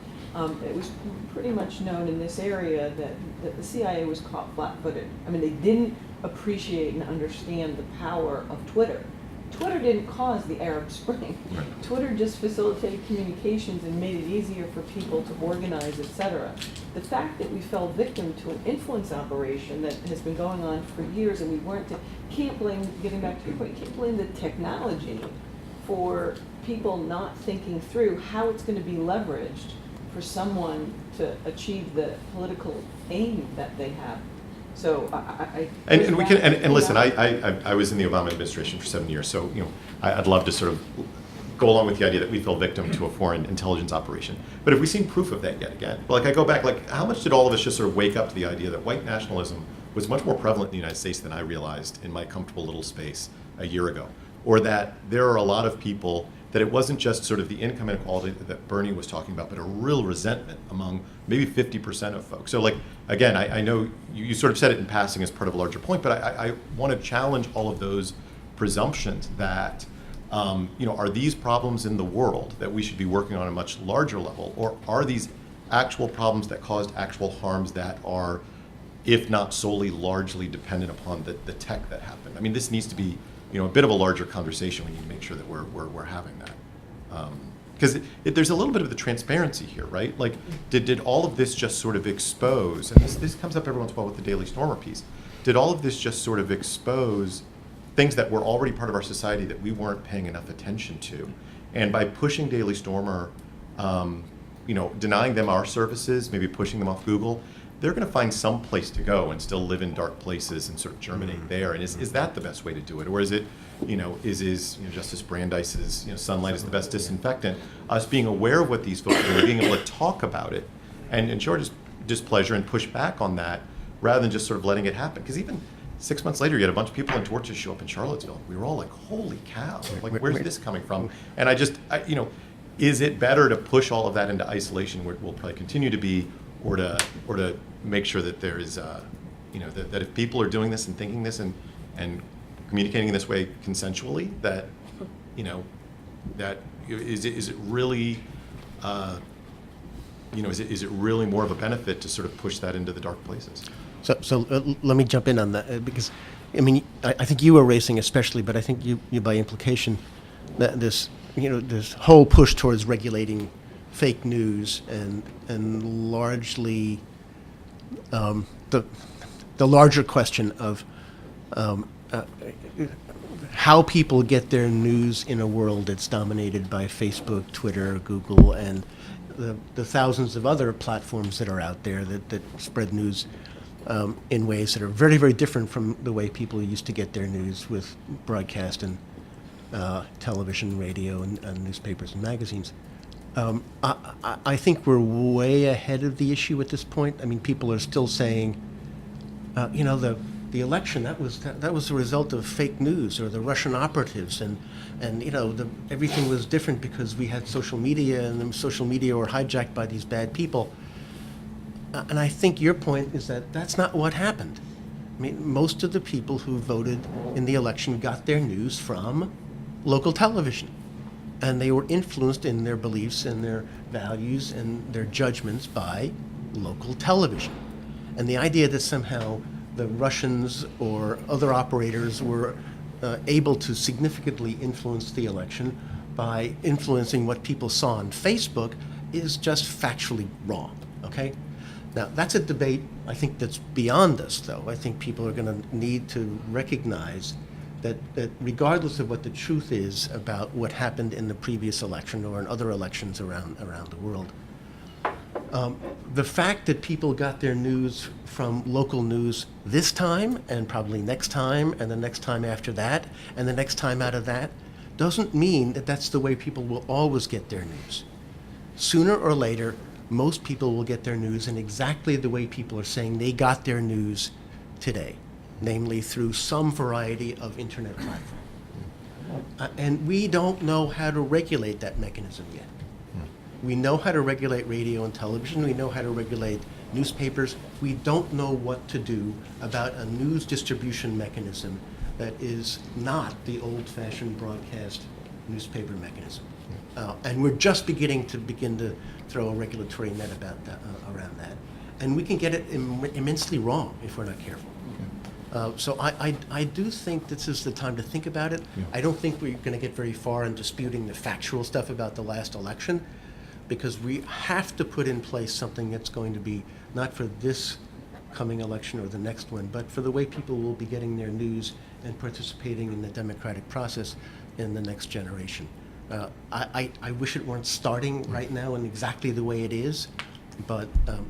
it was pretty much known in this area that the CIA was caught flat-footed. I mean, they didn't appreciate and understand the power of Twitter. Twitter didn't cause the Arab Spring. Right. Twitter just facilitated communications and made it easier for people to organize, etc. The fact that we fell victim to an influence operation that has been going on for years and we can't blame, getting back to your point, can't blame the technology for people not thinking through how it's going to be leveraged for someone to achieve the political aim that they have. So listen. I was in the Obama administration for 7 years, so I'd love to sort of go along with the idea that we fell victim to a foreign intelligence operation. But have we seen proof of that yet again? Like I go back, like how much did all of us just sort of wake up to the idea that white nationalism was much more prevalent in the United States than I realized in my comfortable little space a year ago, or that there are a lot of people that it wasn't just sort of the income inequality that Bernie was talking about, but a real resentment among maybe 50% of folks. So like, again, I know you sort of said it in passing as part of a larger point, but I want to challenge all of those presumptions that, are these problems in the world that we should be working on a much larger level, or are these actual problems that caused actual harms that are, if not solely, largely dependent upon the tech that happened? I mean, this needs to be a bit of a larger conversation. We need to make sure that we're having that. Because there's a little bit of the transparency here, right? Like, did all of this just sort of expose, and this comes up every once in a while with the Daily Stormer piece, did all of this just sort of expose things that were already part of our society that we weren't paying enough attention to? And by pushing Daily Stormer, denying them our services, maybe pushing them off Google, they're going to find some place to go and still live in dark places and sort of germinate there. And is that the best way to do it? Or is it, is Justice Brandeis's, sunlight is the best disinfectant, us being aware of what these folks are doing, being able to talk about it and show displeasure and push back on that rather than just sort of letting it happen? Because even 6 months later, you had a bunch of people in torches show up in Charlottesville. We were all like, holy cow, like where's this coming from? And is it better to push all of that into isolation, where it will probably continue to be, or to make sure that there is, that if people are doing this and thinking this and communicating in this way consensually, that, that is it really, is it really more of a benefit to sort of push that into the dark places? So let me jump in on that because, I think you were racing especially, but I think you by implication, that this whole push towards regulating fake news and largely the larger question of how people get their news in a world that's dominated by Facebook, Twitter, Google, and the thousands of other platforms that are out there that spread news in ways that are very, very different from the way people used to get their news with broadcast and television, radio, and newspapers and magazines. I think we're way ahead of the issue at this point. People are still saying, the election, that was the result of fake news or the Russian operatives, and everything was different because we had social media, and the social media were hijacked by these bad people. And I think your point is that that's not what happened. I mean, most of the people who voted in the election got their news from local television, and they were influenced in their beliefs and their values and their judgments by local television. And the idea that somehow the Russians or other operators were able to significantly influence the election by influencing what people saw on Facebook is just factually wrong, okay? Now, that's a debate, I think, that's beyond us, though. I think people are going to need to recognize that regardless of what the truth is about what happened in the previous election or in other elections around the world, the fact that people got their news from local news this time, and probably next time, and the next time after that, and the next time out of that, doesn't mean that that's the way people will always get their news. Sooner or later, most people will get their news in exactly the way people are saying they got their news today, namely through some variety of internet platform. And we don't know how to regulate that mechanism yet. We know how to regulate radio and television. We know how to regulate newspapers. We don't know what to do about a news distribution mechanism that is not the old-fashioned broadcast newspaper mechanism. And we're just beginning to throw a regulatory net about that, around that. And we can get it immensely wrong if we're not careful. So I do think this is the time to think about it. Yeah. I don't think we're going to get very far in disputing the factual stuff about the last election, because we have to put in place something that's going to be not for this coming election or the next one, but for the way people will be getting their news and participating in the democratic process in the next generation. I wish it weren't starting right now in exactly the way it is, but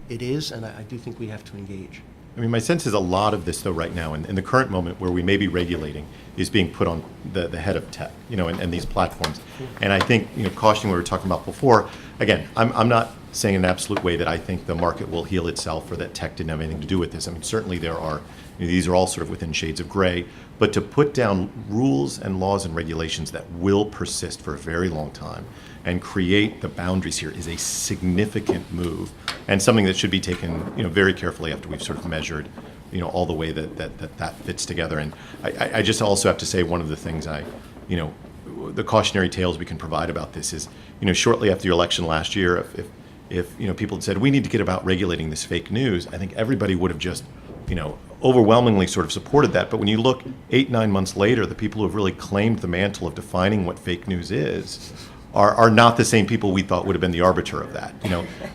it is, and I do think we have to engage. I mean, my sense is a lot of this, though, right now, in the current moment where we may be regulating, is being put on the head of tech, and these platforms. And I think, cautioning what we were talking about before, again, I'm not saying in an absolute way that I think the market will heal itself or that tech didn't have anything to do with this. I mean, certainly there are, these are all sort of within shades of gray, but to put down rules and laws and regulations that will persist for a very long time and create the boundaries here is a significant move, and something that should be taken, very carefully after we've sort of measured, all the way that fits together. And I just also have to say, one of the things the cautionary tales we can provide about this is, shortly after the election last year, if people had said we need to get about regulating this fake news, I think everybody would have just, overwhelmingly sort of supported that. But when you look 8-9 months later, the people who have really claimed the mantle of defining what fake news is are not the same people we thought would have been the arbiter of that.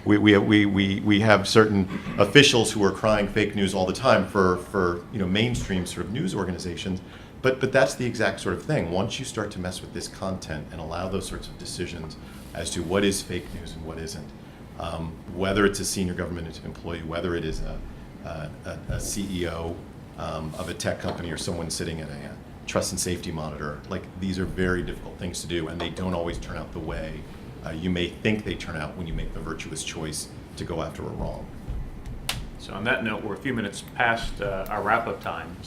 We have certain officials who are crying fake news all the time for mainstream sort of news organizations, but that's the exact sort of thing. Once you start to mess with this content and allow those sorts of decisions as to what is fake news and what isn't, whether it's a senior government employee, whether it is a CEO of a tech company or someone sitting at a trust and safety monitor, like, these are very difficult things to do, and they don't always turn out the way you may think they turn out when you make the virtuous choice to go after a wrong. So on that note, we're a few minutes past our wrap-up time.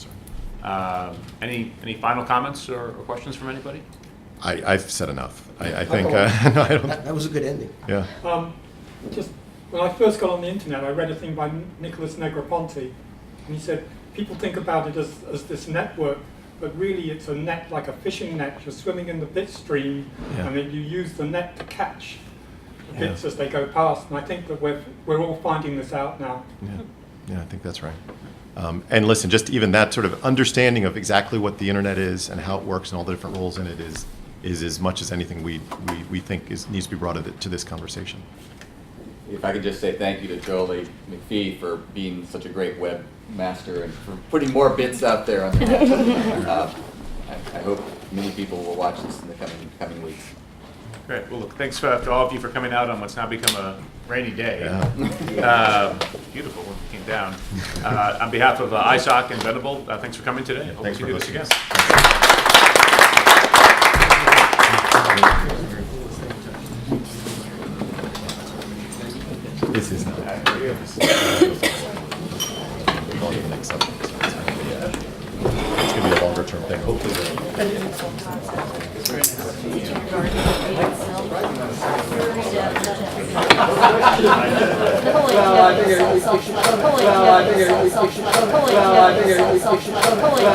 Any final comments or questions from anybody? I've said enough. I think no, I don't. That was a good ending. Yeah. Just when I first got on the internet, I read a thing by Nicholas Negroponte, and he said people think about it as this network, but really it's a net, like a fishing net. You're swimming in the bit stream, and then you use the net to catch the bits as they go past. And I think that we're all finding this out now. Yeah, I think that's right. And listen, just even that sort of understanding of exactly what the internet is and how it works and all the different roles in it is as much as anything we think needs to be brought to this conversation. If I could just say thank you to Jolie McPhee for being such a great webmaster and for putting more bits out there on the net. I hope many people will watch this in the coming weeks. Great. Well, look, thanks to all of you for coming out on what's now become a rainy day. Beautiful when it came down. On behalf of ISOC and Venable, thanks for coming today. Hope Thanks to for do this again. This is not. We're going to the next subject. short-term thing. Hopefully, Pulling